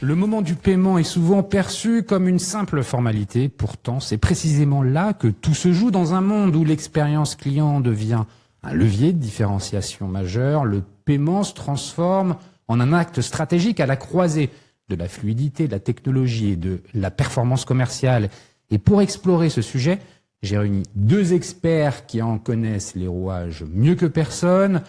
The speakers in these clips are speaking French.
Le moment du paiement est souvent perçu comme une simple formalité. Pourtant, c'est précisément là que tout se joue dans un monde où l'expérience client devient un levier de différenciation majeur. Le paiement se transforme en un acte stratégique à la croisée de la fluidité, de la technologie et de la performance commerciale. Et pour explorer ce sujet, j'ai réuni deux experts qui en connaissent les rouages mieux que personne.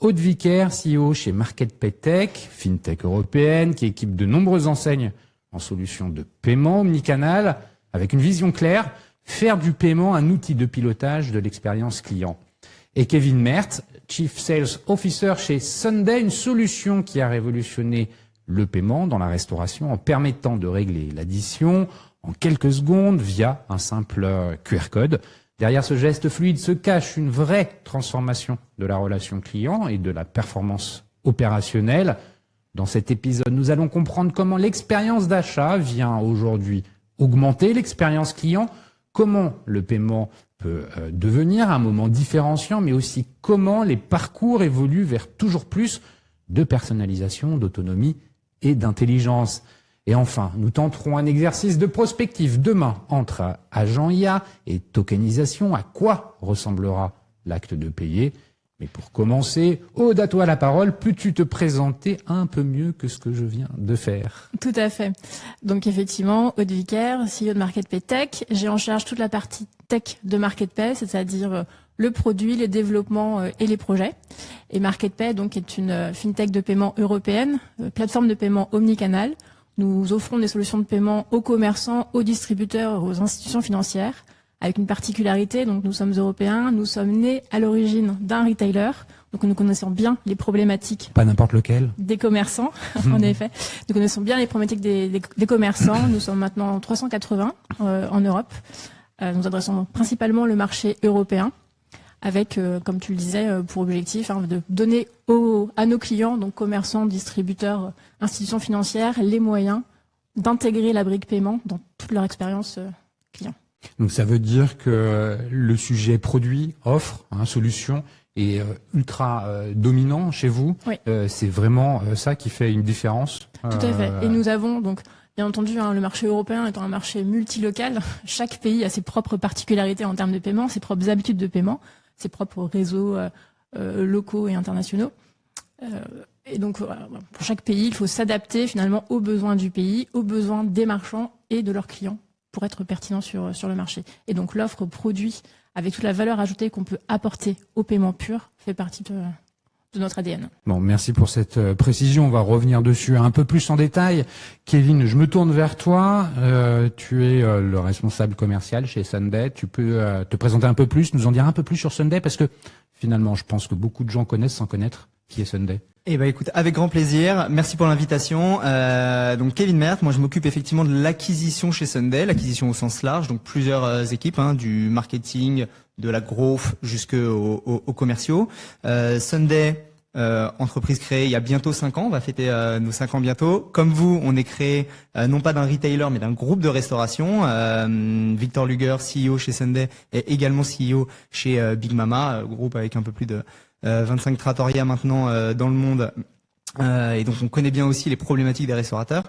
Aude Vicaire, CEO chez MarketPay Tech, fintech européenne, qui équipe de nombreuses enseignes en solutions de paiement omnicanal, avec une vision claire, faire du paiement un outil de pilotage de l'expérience client. Et Kevin Mertz, Chief Sales Officer chez Sunday, une solution qui a révolutionné le paiement dans la restauration en permettant de régler l'addition en quelques secondes via un simple QR code. Derrière ce geste fluide se cache une vraie transformation de la relation client et de la performance opérationnelle. Dans cet épisode, nous allons comprendre comment l'expérience d'achat vient aujourd'hui augmenter l'expérience client, comment le paiement peut devenir un moment différenciant, mais aussi comment les parcours évoluent vers toujours plus de personnalisation, d'autonomie et d'intelligence. Et enfin, nous tenterons un exercice de prospective demain entre agent IA et tokenisation. À quoi ressemblera l'acte de payer? Mais pour commencer, Aude, à toi la parole. Peux-tu te présenter un peu mieux que ce que je viens de faire? Tout à fait. Donc effectivement, Aude Vicaire, CEO de MarketPay Tech. J'ai en charge toute la partie tech de MarketPay, c'est-à-dire le produit, les développements et les projets. Et MarketPay donc est une fintech de paiement européenne, plateforme de paiement omnicanal. Nous offrons des solutions de paiement aux commerçants, aux distributeurs, aux institutions financières, avec une particularité. Donc, nous sommes européens, nous sommes nés à l'origine d'un retailer, donc nous connaissons bien les problématiques. Pas n'importe lequel. Des commerçants, en effet. Nous connaissons bien les problématiques des commerçants. Nous sommes maintenant 380 en Europe. Nous adressons principalement le marché européen, avec, comme tu le disais, pour objectif de donner à nos clients, donc commerçants, distributeurs, institutions financières, les moyens d'intégrer la brique paiement dans toute leur expérience client. Donc ça veut dire que le sujet produit, offre, solution est ultra dominant chez vous. Oui. C'est vraiment ça qui fait une différence. Tout à fait. Et nous avons donc, bien entendu, le marché européen étant un marché multilocal, chaque pays a ses propres particularités en termes de paiement, ses propres habitudes de paiement, ses propres réseaux locaux et internationaux. Et donc, pour chaque pays, il faut s'adapter finalement aux besoins du pays, aux besoins des marchands et de leurs clients pour être pertinent sur le marché. Et donc, l'offre produit, avec toute la valeur ajoutée qu'on peut apporter au paiement pur, fait partie de notre ADN. Bon, merci pour cette précision. On va revenir dessus un peu plus en détail. Kevin, je me tourne vers toi. Tu es le responsable commercial chez Sunday. Tu peux te présenter un peu plus, nous en dire un peu plus sur Sunday, parce que finalement, je pense que beaucoup de gens connaissent sans connaître qui est Sunday. Eh ben écoute, avec grand plaisir. Merci pour l'invitation. Donc Kevin Mertz, moi je m'occupe effectivement de l'acquisition chez Sunday, l'acquisition au sens large, donc plusieurs équipes, du marketing, de la growth jusqu'aux commerciaux. Sunday, entreprise créée il y a bientôt 5 ans, on va fêter nos 5 ans bientôt. Comme vous, on est créé non pas d'un retailer mais d'un groupe de restauration. Victor Luger, CEO chez Sunday, est également CEO chez Big Mama, groupe avec un peu plus de 25 trattoria maintenant dans le monde, et donc on connaît bien aussi les problématiques des restaurateurs.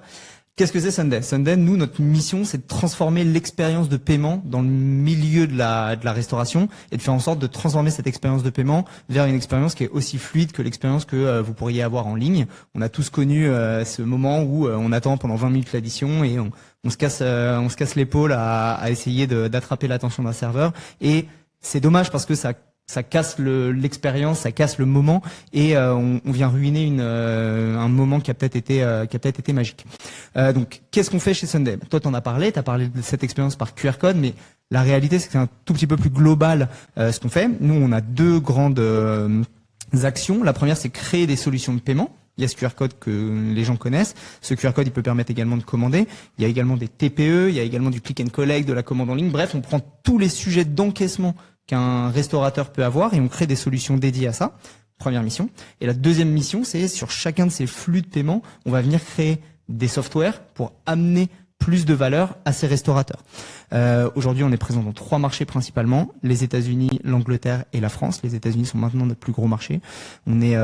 Qu'est-ce que c'est Sunday? Sunday, nous, notre mission, c'est de transformer l'expérience de paiement dans le milieu de la restauration et de faire en sorte de transformer cette expérience de paiement vers une expérience qui est aussi fluide que l'expérience que vous pourriez avoir en ligne. On a tous connu ce moment où on attend pendant 20 minutes l'addition et on se casse l'épaule à essayer d'attraper l'attention d'un serveur. Et c'est dommage parce que ça casse l'expérience, ça casse le moment et on vient ruiner un moment qui a peut-être été magique. Donc qu'est-ce qu'on fait chez Sunday? Toi t'en as parlé, t'as parlé de cette expérience par QR code, mais la réalité c'est que c'est un tout petit peu plus global ce qu'on fait. Nous on a deux grandes actions. La première c'est créer des solutions de paiement. Il y a ce QR code que les gens connaissent. Ce QR code, il peut permettre également de commander. Il y a également des TPE, il y a également du click and collect, de la commande en ligne. Bref, on prend tous les sujets d'encaissement qu'un restaurateur peut avoir et on crée des solutions dédiées à ça. Première mission. Et la deuxième mission, c'est sur chacun de ces flux de paiement, on va venir créer des softwares pour amener plus de valeur à ces restaurateurs. Aujourd'hui, on est présent dans 3 marchés principalement, les États-Unis, l'Angleterre et la France. Les États-Unis sont maintenant notre plus gros marché. On est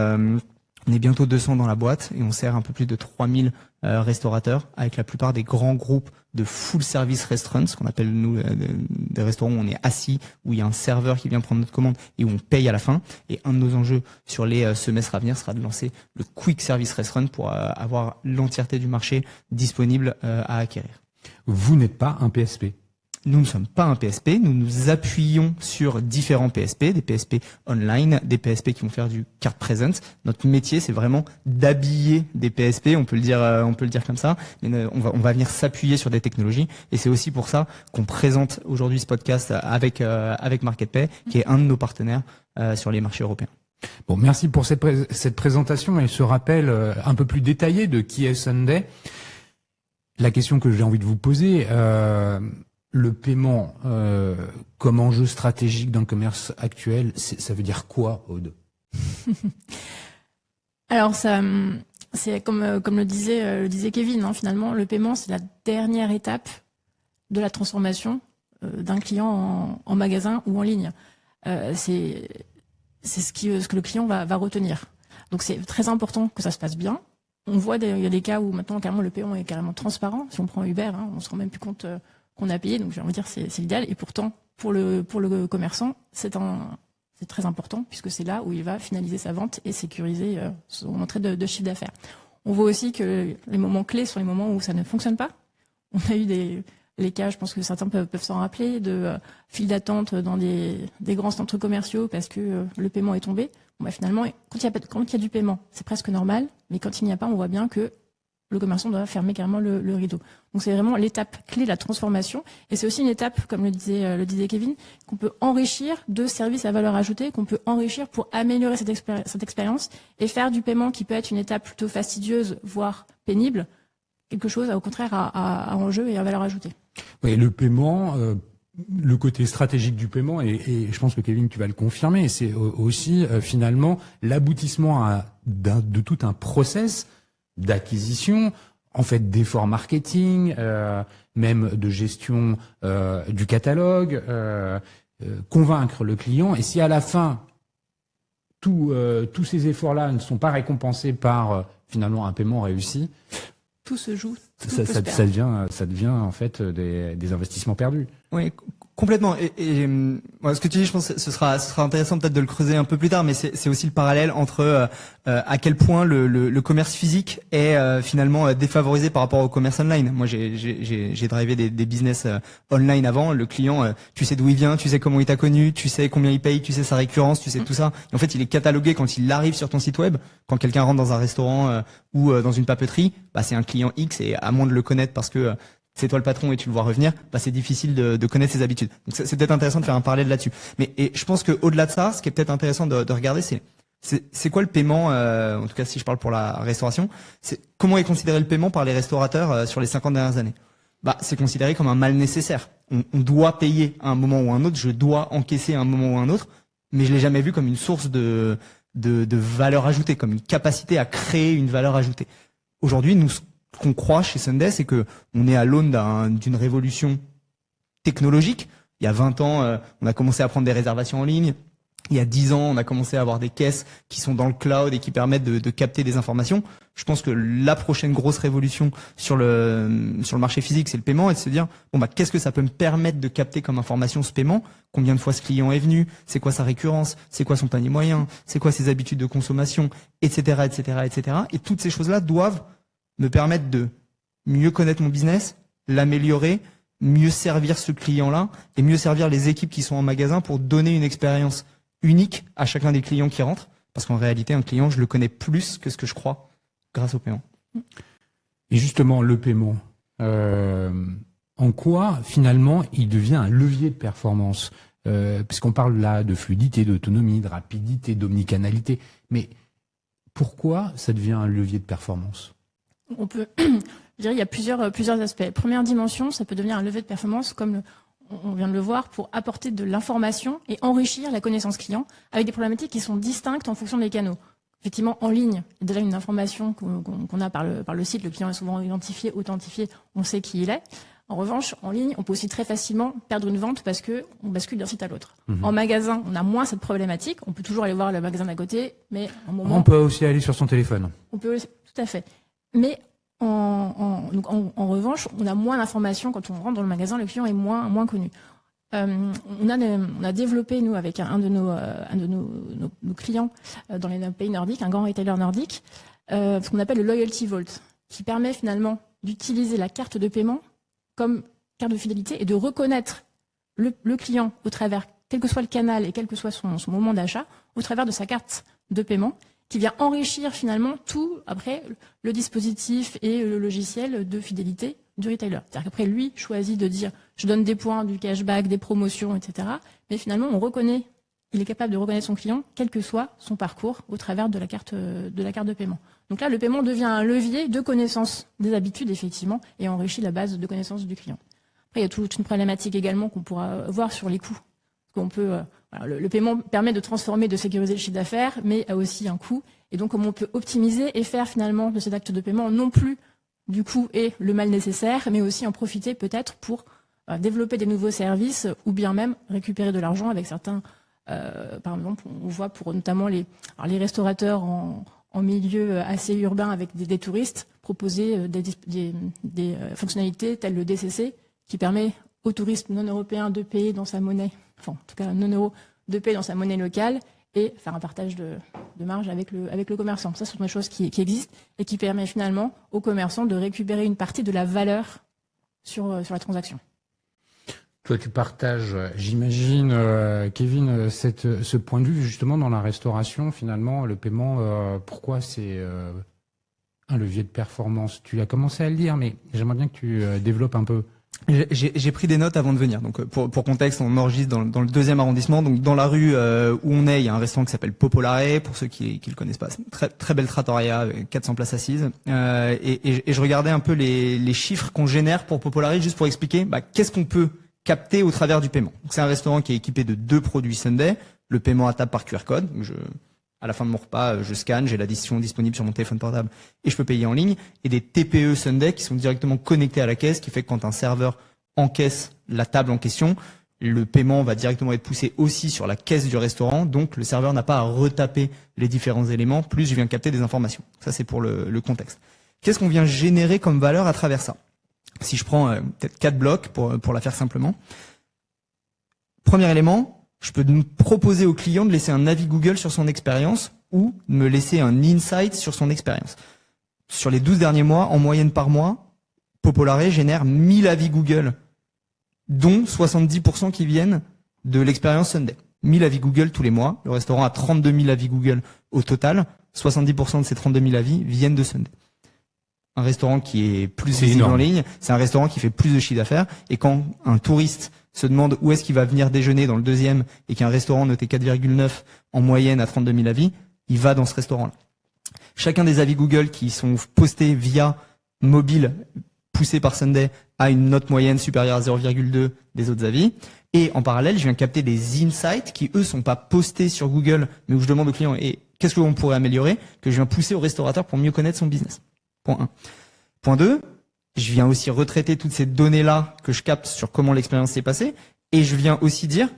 On est bientôt 200 dans la boîte et on sert un peu plus de 3000 restaurateurs avec la plupart des grands groupes de full service restaurants, ce qu'on appelle nous des restaurants où on est assis, où il y a un serveur qui vient prendre notre commande et où on paye à la fin. Et un de nos enjeux sur les semestres à venir sera de lancer le quick service restaurant pour avoir l'entièreté du marché disponible à acquérir. Vous n'êtes pas un PSP. Nous ne sommes pas un PSP, nous nous appuyons sur différents PSP, des PSP online, des PSP qui vont faire du card present. Notre métier, c'est vraiment d'habiller des PSP, on peut le dire comme ça, mais on va venir s'appuyer sur des technologies et c'est aussi pour ça qu'on présente aujourd'hui ce podcast avec MarketPay, qui est un de nos partenaires sur les marchés européens. Bon, merci pour cette présentation et ce rappel un peu plus détaillé de qui est Sunday. La question que j'ai envie de vous poser, le paiement comme enjeu stratégique dans le commerce actuel, ça veut dire quoi, Aude? Alors ça, c'est comme le disait Kevin, hein, finalement, le paiement, c'est la dernière étape de la transformation d'un client en magasin ou en ligne. C'est ce que le client va retenir. Donc c'est très important que ça se passe bien. On voit il y a des cas où maintenant carrément le paiement est carrément transparent. Si on prend Uber, hein, on se rend même plus compte qu'on a payé. Donc j'ai envie de dire c'est l'idéal. Et pourtant pour le commerçant c'est très important puisque c'est là où il va finaliser sa vente et sécuriser son entrée de chiffre d'affaires. On voit aussi que les moments clés sont les moments où ça ne fonctionne pas. On a eu les cas, je pense que certains peuvent s'en rappeler, de files d'attente dans des grands centres commerciaux parce que le paiement est tombé. Bon, bah, finalement, quand il y a du paiement, c'est presque normal, mais quand il n'y a pas, on voit bien que le commerçant doit fermer carrément le rideau. Donc c'est vraiment l'étape clé de la transformation. Et c'est aussi une étape, comme le disait Kevin, qu'on peut enrichir de services à valeur ajoutée, qu'on peut enrichir pour améliorer cette expérience et faire du paiement qui peut être une étape plutôt fastidieuse, voire pénible, quelque chose au contraire à enjeu et à valeur ajoutée. Oui, le paiement, le côté stratégique du paiement, et je pense que Kevin, tu vas le confirmer, c'est aussi finalement l'aboutissement de tout un process d'acquisition, en fait d'efforts marketing, même de gestion du catalogue, convaincre le client. Et si à la fin tous ces efforts-là ne sont pas récompensés par finalement un paiement réussi, tout se joue. Ça devient en fait des investissements perdus. Oui, complètement. Et ce que tu dis, je pense que ce sera intéressant peut-être de le creuser un peu plus tard, mais c'est aussi le parallèle entre à quel point le commerce physique est finalement défavorisé par rapport au commerce online. Moi, j'ai drivé des business online avant. Le client, tu sais d'où il vient, tu sais comment il t'a connu, tu sais combien il paye, tu sais sa récurrence, tu sais tout ça. Et en fait, il est catalogué quand il arrive sur ton site web. Quand quelqu'un rentre dans un restaurant ou dans une papeterie, bah c'est un client X et à moins de le connaître parce que c'est toi le patron et tu le vois revenir, bah c'est difficile de connaître ses habitudes. Donc c'est peut-être intéressant de faire un parallèle là-dessus. Mais je pense que au-delà de ça, ce qui est peut-être intéressant de regarder, c'est quoi le paiement, en tout cas si je parle pour la restauration, c'est comment est considéré le paiement par les restaurateurs sur les 50 dernières années. Bah c'est considéré comme un mal nécessaire. On doit payer à un moment ou à un autre, je dois encaisser à un moment ou à un autre, mais je l'ai jamais vu comme une source de valeur ajoutée, comme une capacité à créer une valeur ajoutée. Aujourd'hui, nous, ce qu'on croit chez Sunday, c'est que on est à l'aune d'une révolution technologique. Il y a 20 ans, on a commencé à prendre des réservations en ligne. Il y a 10 ans, on a commencé à avoir des caisses qui sont dans le cloud et qui permettent de capter des informations. Je pense que la prochaine grosse révolution sur le marché physique, c'est le paiement, et de se dire bon bah qu'est-ce que ça peut me permettre de capter comme information ce paiement, combien de fois ce client est venu, c'est quoi sa récurrence, c'est quoi son panier moyen, c'est quoi ses habitudes de consommation, etc., etc., etc. Et toutes ces choses-là doivent me permettre de mieux connaître mon business, l'améliorer, mieux servir ce client-là et mieux servir les équipes qui sont en magasin pour donner une expérience unique à chacun des clients qui rentrent. Parce qu'en réalité, un client, je le connais plus que ce que je crois grâce au paiement. Et justement, le paiement, en quoi finalement il devient un levier de performance, puisqu'on parle là de fluidité, d'autonomie, de rapidité, d'omnicanalité. Mais pourquoi ça devient un levier de performance ? On peut, je dirais, il y a plusieurs aspects. Première dimension, ça peut devenir un levier de performance, comme on vient de le voir, pour apporter de l'information et enrichir la connaissance client avec des problématiques qui sont distinctes en fonction des canaux. Effectivement, en ligne, il y a déjà une information qu'on a par le site. Le client est souvent identifié, authentifié, on sait qui il est. En revanche, en ligne, on peut aussi très facilement perdre une vente parce que on bascule d'un site à l'autre. En magasin, on a moins cette problématique. On peut toujours aller voir le magasin d'à côté, mais à un moment... On peut aussi aller sur son téléphone. On peut, tout à fait. Mais en revanche, on a moins d'informations quand on rentre dans le magasin, le client est moins connu. On a développé, nous, avec un de nos clients dans les pays nordiques, un grand retailer nordique, ce qu'on appelle le Loyalty Vault, qui permet finalement d'utiliser la carte de paiement comme carte de fidélité et de reconnaître le client au travers, quel que soit le canal et quel que soit son moment d'achat, au travers de sa carte de paiement, qui vient enrichir finalement tout, après, le dispositif et le logiciel de fidélité du retailer. C'est-à-dire qu'après, lui choisit de dire « je donne des points, du cashback, des promotions, etc. » Mais finalement, il est capable de reconnaître son client, quel que soit son parcours, au travers de la carte de paiement. Donc là, le paiement devient un levier de connaissance des habitudes, effectivement, et enrichit la base de connaissance du client. Après, il y a toute une problématique également qu'on pourra voir sur les coûts. Qu'on peut, le paiement permet de transformer, de sécuriser le chiffre d'affaires, mais a aussi un coût. Et donc, comment on peut optimiser et faire finalement de cet acte de paiement non plus du coût et le mal nécessaire, mais aussi en profiter peut-être pour développer des nouveaux services ou bien même récupérer de l'argent avec certains. Par exemple, on voit pour notamment les restaurateurs en milieu assez urbain avec des touristes proposer des fonctionnalités telles le DCC qui permet aux touristes non européens de payer dans sa monnaie, enfin en tout cas non euro, de payer dans sa monnaie locale et faire un partage de marge avec le commerçant. Ça, ce sont des choses qui existent et qui permettent finalement aux commerçants de récupérer une partie de la valeur sur la transaction. Toi, tu partages, j'imagine, Kevin, ce point de vue justement dans la restauration. Finalement, le paiement, pourquoi c'est un levier de performance? Tu as commencé à le dire, mais j'aimerais bien que tu développes un peu. J'ai pris des notes avant de venir. Donc pour contexte, on enregistre dans le 2e arrondissement. Donc dans la rue où on est, il y a un restaurant qui s'appelle Popolare. Pour ceux qui le connaissent pas, c'est une très très belle trattoria avec 400 places assises. Et je regardais un peu les chiffres qu'on génère pour Popolare, juste pour expliquer qu'est-ce qu'on peut capté au travers du paiement. C'est un restaurant qui est équipé de 2 produits Sunday, le paiement à table par QR code. À la fin de mon repas, je scanne, j'ai l'addition disponible sur mon téléphone portable et je peux payer en ligne. Et des TPE Sunday qui sont directement connectés à la caisse, qui fait que quand un serveur encaisse la table en question, le paiement va directement être poussé aussi sur la caisse du restaurant. Donc le serveur n'a pas à retaper les différents éléments, plus je viens capter des informations. Ça, c'est pour le contexte. Qu'est-ce qu'on vient générer comme valeur à travers ça? Si je prends peut-être 4 blocs pour la faire simplement. Premier élément, je peux proposer au client de laisser un avis Google sur son expérience ou de me laisser un insight sur son expérience. Sur les 12 derniers mois, en moyenne par mois, Popolare génère 1000 avis Google, dont 70% qui viennent de l'expérience Sunday. 1000 avis Google tous les mois. Le restaurant a 32 000 avis Google au total. 70% de ces 32 000 avis viennent de Sunday. Un restaurant qui est plus visible en ligne, c'est un restaurant qui fait plus de chiffre d'affaires. Et quand un touriste se demande où est-ce qu'il va venir déjeuner dans le 2e et qu'il y a un restaurant noté 4,9 en moyenne à 32 000 avis, il va dans ce restaurant-là. Chacun des avis Google qui sont postés via mobile, poussés par Sunday, a une note moyenne supérieure à 0,2 des autres avis. Et en parallèle, je viens capter des insights qui, eux, sont pas postés sur Google, mais où je demande au client qu'est-ce que l'on pourrait améliorer, que je viens pousser au restaurateur pour mieux connaître son business. Point 1. Point 2, je viens aussi retraiter toutes ces données-là que je capte sur comment l'expérience s'est passée. Et je viens aussi dire,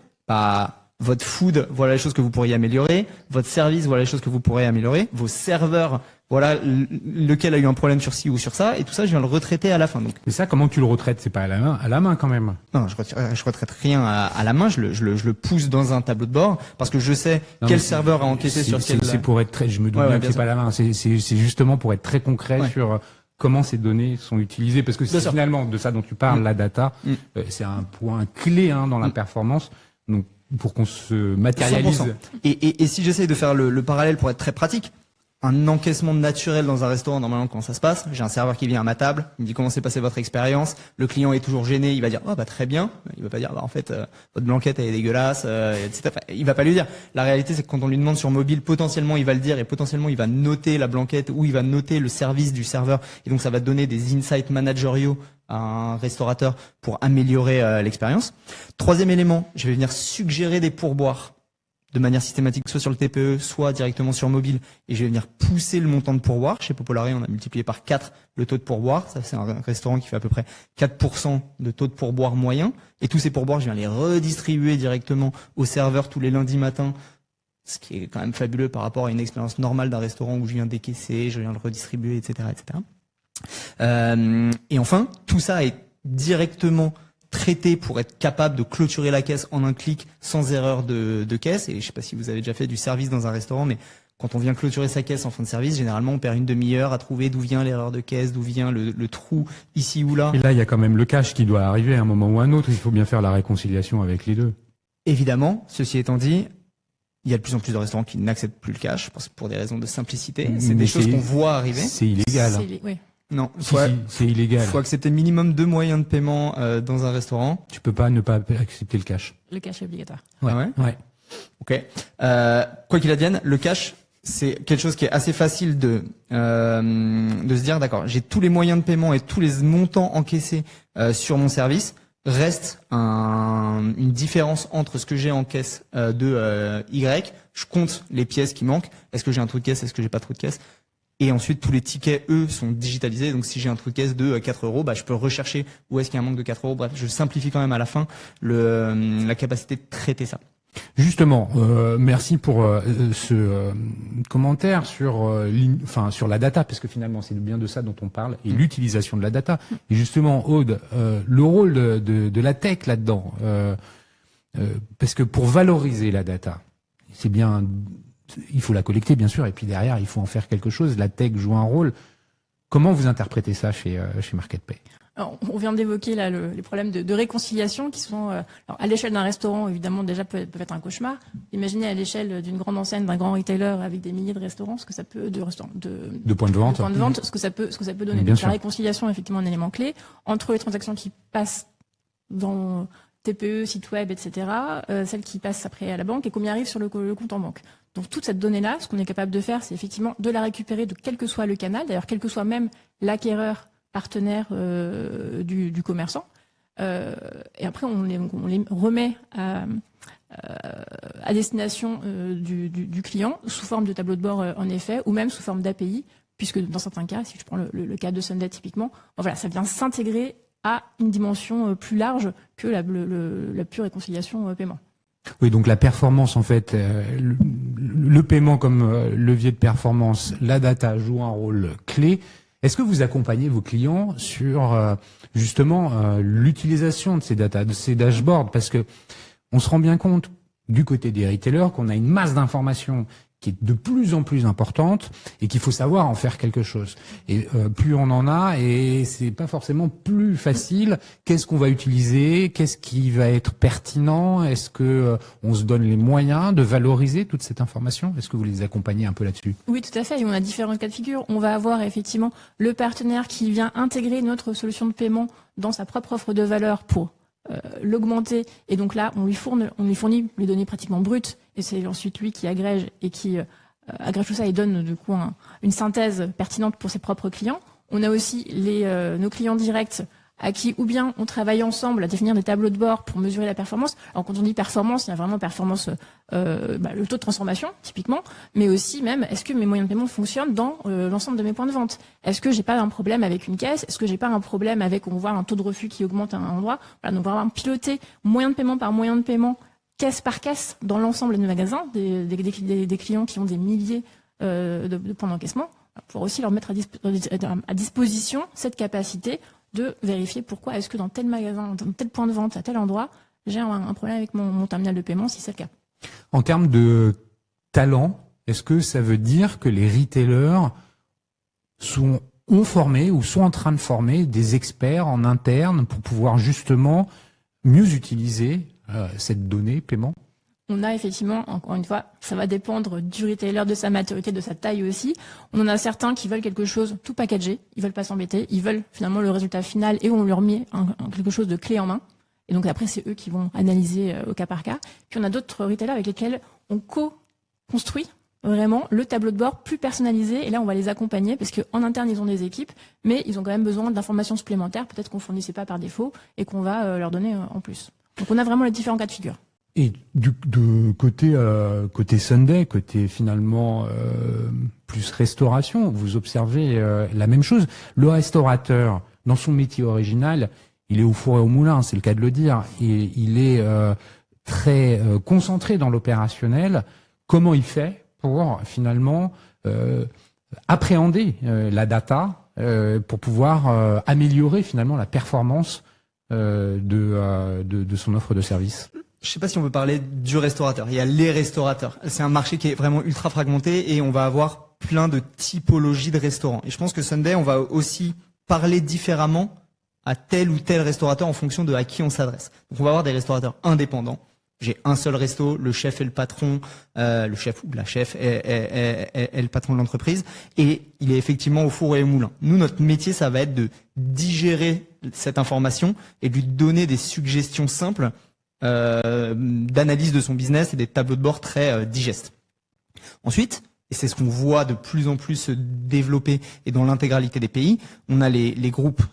votre food, voilà les choses que vous pourriez améliorer. Votre service, voilà les choses que vous pourrez améliorer. Vos serveurs, voilà lequel a eu un problème sur ci ou sur ça. Et tout ça, je viens le retraiter à la fin. Donc, mais ça, comment tu le retraites? C'est pas à la main quand même. Non, je retraite rien à la main. Je le pousse dans un tableau de bord parce que je sais quel serveur a encaissé sur quel. C'est pour être très. Je me doute bien que c'est pas à la main. C'est justement pour être très concret sur comment ces données sont utilisées, parce que c'est finalement de ça dont tu parles, la data. C'est un point clé dans la performance. Donc pour qu'on se matérialise. 100%. Et si j'essaye de faire le parallèle pour être très pratique, un encaissement naturel dans un restaurant, normalement, comment ça se passe? J'ai un serveur qui vient à ma table, il me dit comment s'est passée votre expérience. Le client est toujours gêné, il va dire très bien. Il va pas dire en fait votre blanquette elle est dégueulasse, etc. Il va pas lui dire. La réalité, c'est que quand on lui demande sur mobile, potentiellement il va le dire et potentiellement il va noter la blanquette ou il va noter le service du serveur. Et donc ça va donner des insights managériaux à un restaurateur pour améliorer l'expérience. Troisième élément, je vais venir suggérer des pourboires de manière systématique, soit sur le TPE, soit directement sur mobile, et je vais venir pousser le montant de pourboire. Chez Popolari, on a multiplié par 4 le taux de pourboire. Ça, c'est un restaurant qui fait à peu près 4% de taux de pourboire moyen. Et tous ces pourboires, je viens les redistribuer directement aux serveurs tous les lundis matins, ce qui est quand même fabuleux par rapport à une expérience normale d'un restaurant où je viens décaisser, je viens le redistribuer, etc., etc. Et enfin, tout ça est directement traité pour être capable de clôturer la caisse en un clic sans erreur de caisse. Et je sais pas si vous avez déjà fait du service dans un restaurant, mais quand on vient clôturer sa caisse en fin de service, généralement on perd une demi-heure à trouver d'où vient l'erreur de caisse, d'où vient le trou ici ou là. Et là, il y a quand même le cash qui doit arriver à un moment ou à un autre. Il faut bien faire la réconciliation avec les deux. Évidemment, ceci étant dit, il y a de plus en plus de restaurants qui n'acceptent plus le cash pour des raisons de simplicité. C'est des choses qu'on voit arriver. C'est illégal. Oui. Non, C'est illégal. Il faut accepter minimum 2 moyens de paiement dans un restaurant. Tu peux pas ne pas accepter le cash. Le cash est obligatoire. Ah ouais. Ouais. Ok. Quoi qu'il advienne, le cash, c'est quelque chose qui est assez facile de se dire, d'accord, j'ai tous les moyens de paiement et tous les montants encaissés sur mon service. Reste une différence entre ce que j'ai en caisse de Y. Je compte les pièces qui manquent. Est-ce que j'ai un trou de caisse? Est-ce que j'ai pas trop de caisse? Et ensuite, tous les tickets, eux, sont digitalisés. Donc, si j'ai un trou de caisse de 4 euros, je peux rechercher où est-ce qu'il y a un manque de 4 euros. Bref, je simplifie quand même à la fin la capacité de traiter ça. Justement, merci pour ce commentaire sur sur la data, parce que finalement c'est bien de ça dont on parle, et l'utilisation de la data. Et justement, Aude, le rôle de la tech là-dedans, parce que pour valoriser la data, c'est bien, il faut la collecter bien sûr, et puis derrière il faut en faire quelque chose. La tech joue un rôle. Comment vous interprétez ça chez MarketPay? Alors, on vient d'évoquer là les problèmes de réconciliation qui sont alors, à l'échelle d'un restaurant évidemment déjà peuvent être un cauchemar. Imaginez à l'échelle d'une grande enseigne, d'un grand retailer avec des milliers de restaurants, ce que ça peut de points de vente, ce que ça peut donner. Bien Donc, sûr. la réconciliation est effectivement un élément clé entre les transactions qui passent dans TPE, site web, etc., celles qui passent après à la banque et combien arrivent sur le compte en banque. Donc toute cette donnée-là, ce qu'on est capable de faire, c'est effectivement de la récupérer de quel que soit le canal, d'ailleurs quel que soit même l'acquéreur partenaire du commerçant. Et après, on les remet à destination du client sous forme de tableau de bord, en effet, ou même sous forme d'API, puisque dans certains cas, si je prends le cas de Sunday typiquement, voilà, ça vient s'intégrer à une dimension plus large que la pure réconciliation paiement. Oui, donc la performance, en fait, le paiement comme levier de performance, la data joue un rôle clé. Est-ce que vous accompagnez vos clients sur justement l'utilisation de ces data, de ces dashboards? Parce que on se rend bien compte du côté des retailers qu'on a une masse d'informations qui est de plus en plus importante et qu'il faut savoir en faire quelque chose. Et plus on en a, et c'est pas forcément plus facile. Qu'est-ce qu'on va utiliser? Qu'est-ce qui va être pertinent? Est-ce que on se donne les moyens de valoriser toute cette information? Est-ce que vous les accompagnez un peu là-dessus? Oui, tout à fait. Et on a différents cas de figure. On va avoir effectivement le partenaire qui vient intégrer notre solution de paiement dans sa propre offre de valeur pour l'augmenter, et donc là on lui fournit les données pratiquement brutes, et c'est ensuite lui qui agrège et qui agrège tout ça et donne du coup une synthèse pertinente pour ses propres clients. On a aussi nos clients directs à qui ou bien on travaille ensemble à définir des tableaux de bord pour mesurer la performance. Alors quand on dit performance, il y a vraiment performance, le taux de transformation typiquement, mais aussi même est-ce que mes moyens de paiement fonctionnent dans l'ensemble de mes points de vente. Est-ce que j'ai pas un problème avec une caisse? Est-ce que j'ai pas un problème avec, on voit un taux de refus qui augmente à un endroit? Voilà, donc vraiment piloter moyen de paiement par moyen de paiement, caisse par caisse dans l'ensemble des magasins, des clients qui ont des milliers de points d'encaissement, pour aussi leur mettre à disposition cette capacité de vérifier pourquoi est-ce que dans tel magasin, dans tel point de vente, à tel endroit, j'ai un problème avec mon terminal de paiement, si c'est le cas. En termes de talent, est-ce que ça veut dire que les retailers ont formé ou sont en train de former des experts en interne pour pouvoir justement mieux utiliser cette donnée paiement? On a effectivement, encore une fois, ça va dépendre du retailer, de sa maturité, de sa taille aussi. On en a certains qui veulent quelque chose tout packagé, ils veulent pas s'embêter, ils veulent finalement le résultat final et on leur met quelque chose de clé en main. Et donc après, c'est eux qui vont analyser au cas par cas. Puis on a d'autres retailers avec lesquels on co-construit vraiment le tableau de bord plus personnalisé. Et là, on va les accompagner parce qu'en interne, ils ont des équipes, mais ils ont quand même besoin d'informations supplémentaires, peut-être qu'on fournissait pas par défaut et qu'on va leur donner en plus. Donc on a vraiment les différents cas de figure. côté Sunday, côté finalement plus restauration, vous observez la même chose. Le restaurateur, dans son métier original, il est au four et au moulin, c'est le cas de le dire, et il est très concentré dans l'opérationnel. Comment il fait pour finalement appréhender la data pour pouvoir améliorer finalement la performance de son offre de service? Je sais pas si on peut parler du restaurateur. Il y a les restaurateurs. C'est un marché qui est vraiment ultra fragmenté et on va avoir plein de typologies de restaurants. Et je pense que Sunday, on va aussi parler différemment à tel ou tel restaurateur en fonction de à qui on s'adresse. Donc on va avoir des restaurateurs indépendants. J'ai un seul resto, le chef est le patron, le chef ou la chef est le patron de l'entreprise et il est effectivement au four et au moulin. Nous, notre métier, ça va être de digérer cette information et de lui donner des suggestions simples d'analyse de son business et des tableaux de bord très digestes. Ensuite, et c'est ce qu'on voit de plus en plus se développer et dans l'intégralité des pays, on a les groupes,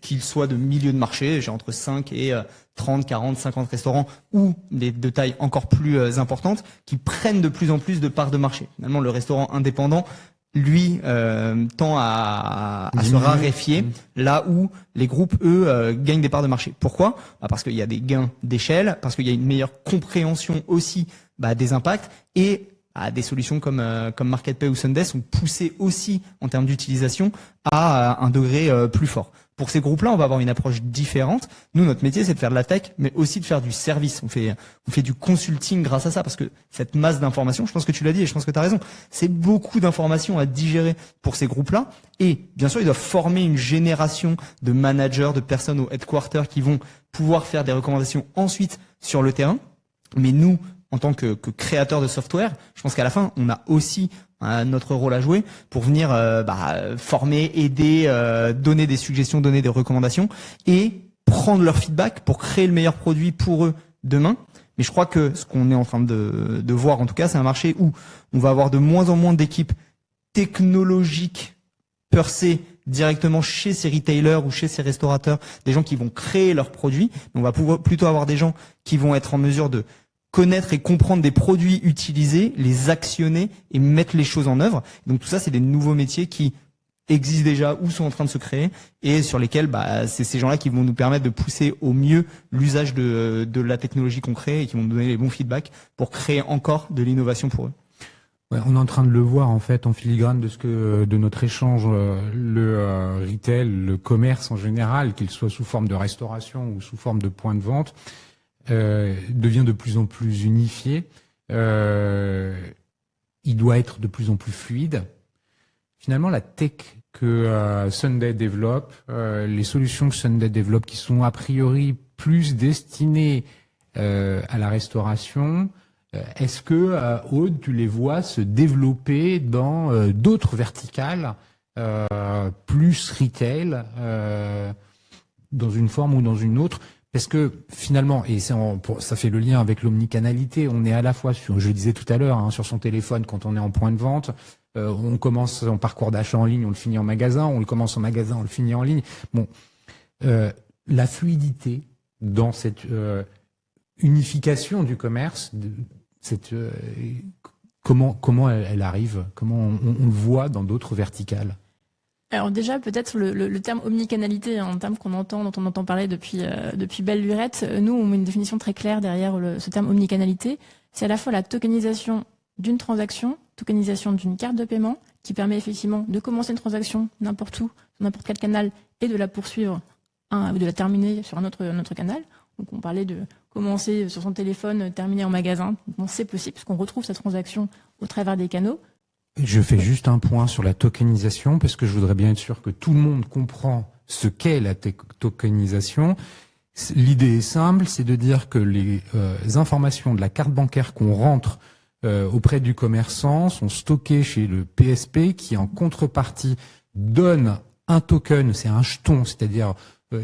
qu'ils soient de milieu de marché, j'ai entre 5 et 30, 40, 50 restaurants, ou des de taille encore plus importante, qui prennent de plus en plus de parts de marché. Finalement, le restaurant indépendant, lui, tend à se raréfier, là où les groupes, eux, gagnent des parts de marché. Pourquoi ? Parce qu'il y a des gains d'échelle, parce qu'il y a une meilleure compréhension aussi des impacts, et des solutions comme MarketPay ou Sunday sont poussées aussi en termes d'utilisation à un degré plus fort. Pour ces groupes-là, on va avoir une approche différente. Nous, notre métier, c'est de faire de la tech, mais aussi de faire du service. On fait du consulting grâce à ça, parce que cette masse d'informations, je pense que tu l'as dit et je pense que tu as raison, c'est beaucoup d'informations à digérer pour ces groupes-là. Et bien sûr, ils doivent former une génération de managers, de personnes au headquarter qui vont pouvoir faire des recommandations ensuite sur le terrain. Mais nous, en tant que créateurs de software, je pense qu'à la fin, on a aussi notre rôle à jouer pour venir former, aider, donner des suggestions, donner des recommandations et prendre leur feedback pour créer le meilleur produit pour eux demain. Mais je crois que ce qu'on est en train de voir, en tout cas, c'est un marché où on va avoir de moins en moins d'équipes technologiques percées directement chez ces retailers ou chez ces restaurateurs, des gens qui vont créer leurs produits. On va plutôt avoir des gens qui vont être en mesure de connaître et comprendre des produits utilisés, les actionner et mettre les choses en œuvre. Donc tout ça, c'est des nouveaux métiers qui existent déjà ou sont en train de se créer et sur lesquels c'est ces gens-là qui vont nous permettre de pousser au mieux l'usage de la technologie qu'on crée et qui vont nous donner les bons feedbacks pour créer encore de l'innovation pour eux. Ouais, on est en train de le voir en fait en filigrane de notre échange, le retail, le commerce en général, qu'il soit sous forme de restauration ou sous forme de point de vente, devient de plus en plus unifié. Il doit être de plus en plus fluide. Finalement, la tech que Sunday développe, les solutions que Sunday développe, qui sont a priori plus destinées à la restauration, est-ce que Aude, tu les vois se développer dans d'autres verticales, plus retail, dans une forme ou dans une autre? Parce que finalement, et ça fait le lien avec l'omnicanalité, on est à la fois sur, je le disais tout à l'heure, sur son téléphone quand on est en point de vente, on commence son parcours d'achat en ligne, on le finit en magasin, on le commence en magasin, on le finit en ligne. Bon, la fluidité dans cette unification du commerce, comment elle arrive, comment on le voit dans d'autres verticales? Alors déjà, peut-être le terme omnicanalité, un terme dont on entend parler depuis belle lurette. Nous, on met une définition très claire derrière ce terme omnicanalité. C'est à la fois la tokenisation d'une transaction, tokenisation d'une carte de paiement, qui permet effectivement de commencer une transaction n'importe où, sur n'importe quel canal, et de la poursuivre, ou de la terminer sur un autre canal. Donc on parlait de commencer sur son téléphone, terminer en magasin. Bon, c'est possible, puisqu'on retrouve sa transaction au travers des canaux. Je fais juste un point sur la tokenisation parce que je voudrais bien être sûr que tout le monde comprend ce qu'est la tokenisation. L'idée est simple, c'est de dire que les informations de la carte bancaire qu'on rentre auprès du commerçant sont stockées chez le PSP qui en contrepartie donne un token, c'est un jeton, c'est-à-dire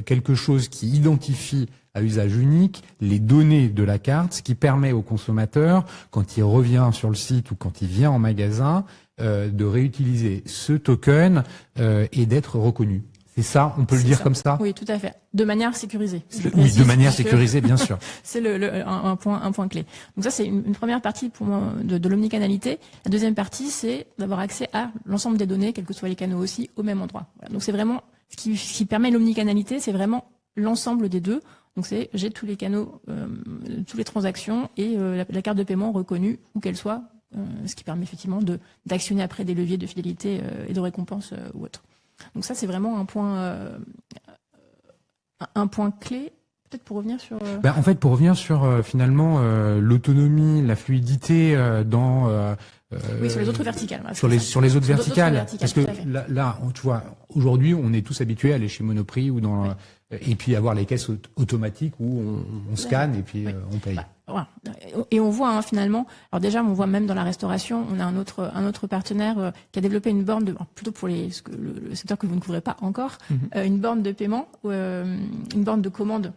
quelque chose qui identifie à usage unique les données de la carte, ce qui permet au consommateur, quand il revient sur le site ou quand il vient en magasin, de réutiliser ce token et d'être reconnu. C'est ça, on peut le C'est dire ça. comme ça? Oui, tout à fait. De manière sécurisée. Je Oui, précise, de manière puisque sécurisée, bien sûr. C'est un point clé. Donc ça, c'est une première partie pour moi de l'omnicanalité. La deuxième partie, c'est d'avoir accès à l'ensemble des données, quels que soient les canaux aussi, au même endroit. Voilà. Donc c'est vraiment ce qui permet l'omnicanalité, c'est vraiment l'ensemble des deux. Donc j'ai tous les canaux, toutes les transactions et la carte de paiement reconnue où qu'elle soit, ce qui permet effectivement d'actionner après des leviers de fidélité et de récompense ou autre. Donc ça, c'est vraiment un point clé. Peut-être pour revenir sur. En fait, pour revenir sur finalement l'autonomie, la fluidité dans. Oui, sur les autres verticales. Voilà, sur les autres verticales. Parce que tout à fait. là, tu vois, aujourd'hui, on est tous habitués à aller chez Monoprix ou dans et puis avoir les caisses automatiques où on scanne et puis on paye. Voilà. Et on voit finalement. Alors déjà, on voit même dans la restauration, on a un autre partenaire qui a développé une borne plutôt pour le secteur que vous ne couvrez pas encore, une borne de paiement, une borne de commande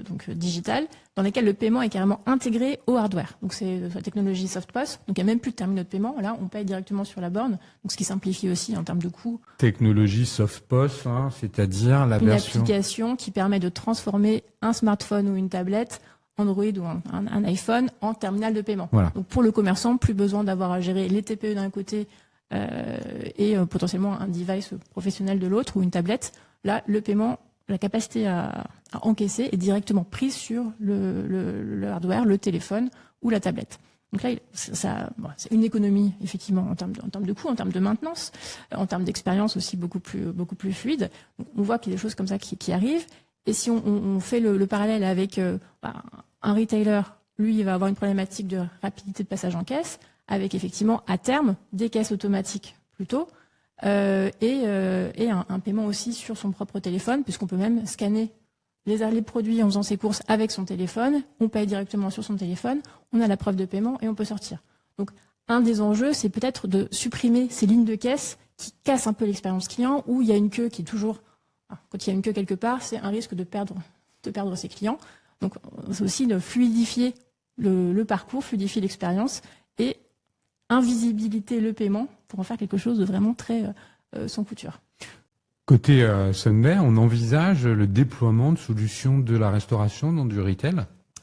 donc digitale, dans laquelle le paiement est carrément intégré au hardware. Donc c'est la technologie SoftPOS. Donc il n'y a même plus de terminaux de paiement. Là, on paye directement sur la borne. Donc ce qui simplifie aussi en termes de coûts. Technologie SoftPOS, c'est-à-dire la version. Une application qui permet de transformer un smartphone ou une tablette, Android ou un iPhone, en terminal de paiement. Voilà. Donc pour le commerçant, plus besoin d'avoir à gérer les TPE d'un côté et potentiellement un device professionnel de l'autre ou une tablette. Là, le paiement, la capacité à encaisser est directement prise sur le hardware, le téléphone ou la tablette. Donc là, c'est une économie effectivement en termes de coût, en termes de maintenance, en termes d'expérience aussi beaucoup plus fluide. Donc, on voit qu'il y a des choses comme ça qui arrivent. Et si on fait le parallèle avec un retailer, lui, il va avoir une problématique de rapidité de passage en caisse, avec effectivement à terme des caisses automatiques plutôt, et un paiement aussi sur son propre téléphone, puisqu'on peut même scanner les produits en faisant ses courses avec son téléphone, on paye directement sur son téléphone, on a la preuve de paiement et on peut sortir. Donc un des enjeux, c'est peut-être de supprimer ces lignes de caisse qui cassent un peu l'expérience client, où il y a une queue qui est toujours... Quand il y a une queue quelque part, c'est un risque de perdre ses clients. Donc c'est aussi de fluidifier le parcours, fluidifier l'expérience et invisibiliter le paiement pour en faire quelque chose de vraiment très sans couture. Côté Sunday, on envisage le déploiement de solutions de la restauration dans du retail.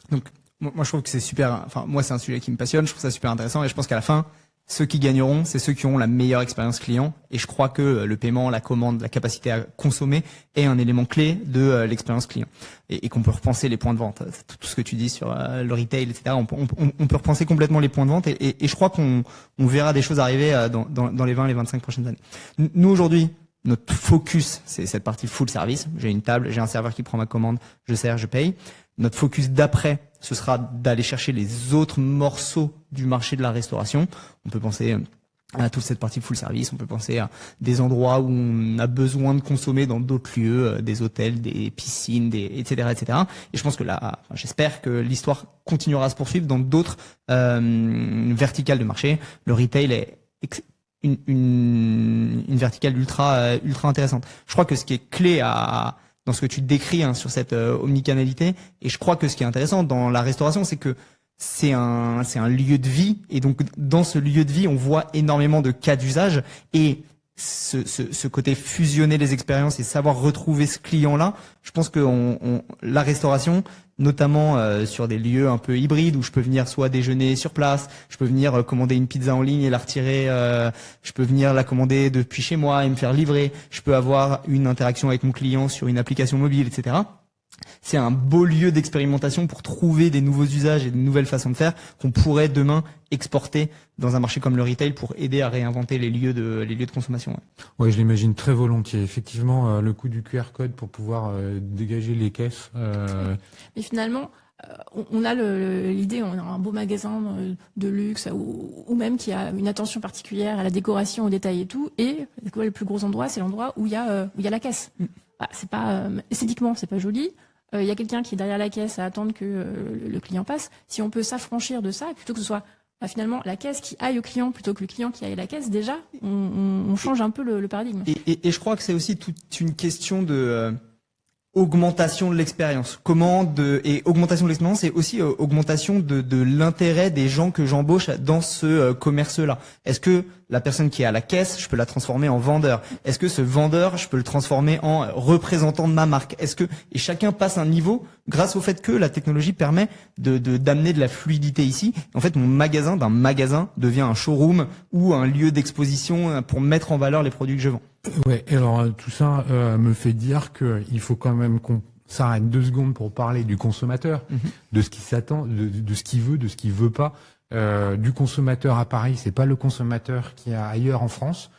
Donc, moi, je trouve que c'est super. Enfin, moi, c'est un sujet qui me passionne. Je trouve ça super intéressant et je pense qu'à la fin, ceux qui gagneront, c'est ceux qui ont la meilleure expérience client. Et je crois que le paiement, la commande, la capacité à consommer est un élément clé de l'expérience client. Et qu'on peut repenser les points de vente. Tout ce que tu dis sur le retail, etc. On peut repenser complètement les points de vente. Et je crois qu'on verra des choses arriver dans les 20, les 25 prochaines années. Nous, aujourd'hui, notre focus, c'est cette partie full service. J'ai une table, j'ai un serveur qui prend ma commande, je sers, je paye. Notre focus d'après, ce sera d'aller chercher les autres morceaux du marché de la restauration. On peut penser à toute cette partie full service. On peut penser à des endroits où on a besoin de consommer dans d'autres lieux, des hôtels, des piscines, etc., etc. Et je pense que là, j'espère que l'histoire continuera à se poursuivre dans d'autres verticales de marché. Le retail est une verticale ultra intéressante. Je crois que ce qui est clé dans ce que tu décris sur cette omnicanalité, et je crois que ce qui est intéressant dans la restauration, c'est que c'est un lieu de vie, et donc dans ce lieu de vie, on voit énormément de cas d'usage, et ce côté fusionner les expériences et savoir retrouver ce client-là, je pense que la restauration, notamment sur des lieux un peu hybrides où je peux venir soit déjeuner sur place, je peux venir commander une pizza en ligne et la retirer, je peux venir la commander depuis chez moi et me faire livrer, je peux avoir une interaction avec mon client sur une application mobile, etc. C'est un beau lieu d'expérimentation pour trouver des nouveaux usages et de nouvelles façons de faire qu'on pourrait demain exporter dans un marché comme le retail pour aider à réinventer les lieux de consommation. Oui, je l'imagine très volontiers. Effectivement, le coût du QR code pour pouvoir dégager les caisses. Mais finalement, on a l'idée, on a un beau magasin de luxe ou même qui a une attention particulière à la décoration, au détail et tout. Et le plus gros endroit, c'est l'endroit où il y a la caisse. C'est pas esthétiquement, c'est pas joli. Il y a quelqu'un qui est derrière la caisse à attendre que le client passe. Si on peut s'affranchir de ça, plutôt que ce soit finalement la caisse qui aille au client plutôt que le client qui aille à la caisse, déjà, on change un peu le paradigme. Et je crois que c'est aussi toute une question de augmentation de l'expérience. Et augmentation de l'expérience, c'est aussi augmentation de l'intérêt des gens que j'embauche dans ce commerce-là. Est-ce que la personne qui est à la caisse, je peux la transformer en vendeur? Est-ce que ce vendeur, je peux le transformer en représentant de ma marque? Et chacun passe un niveau grâce au fait que la technologie permet d'amener de la fluidité ici. En fait, mon magasin d'un magasin devient un showroom ou un lieu d'exposition pour mettre en valeur les produits que je vends. Ouais, et alors tout ça me fait dire que il faut quand même qu'on s'arrête 2 secondes pour parler du consommateur, de ce qui s'attend, de ce qu'il veut, de ce qu'il veut pas. Du consommateur à Paris, c'est pas le consommateur qui est ailleurs en France.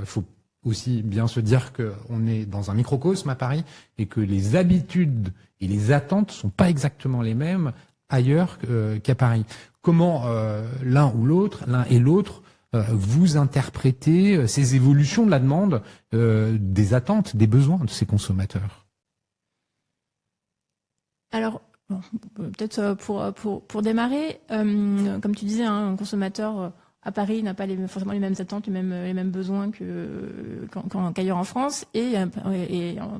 Faut aussi bien se dire que on est dans un microcosme à Paris et que les habitudes et les attentes sont pas exactement les mêmes ailleurs qu'à Paris. Comment l'un et l'autre vous interprétez ces évolutions de la demande, des attentes, des besoins de ces consommateurs? Alors, bon, peut-être pour démarrer, comme tu disais, hein, un consommateur à Paris n'a pas forcément les mêmes attentes, les mêmes besoins qu'ailleurs en France, et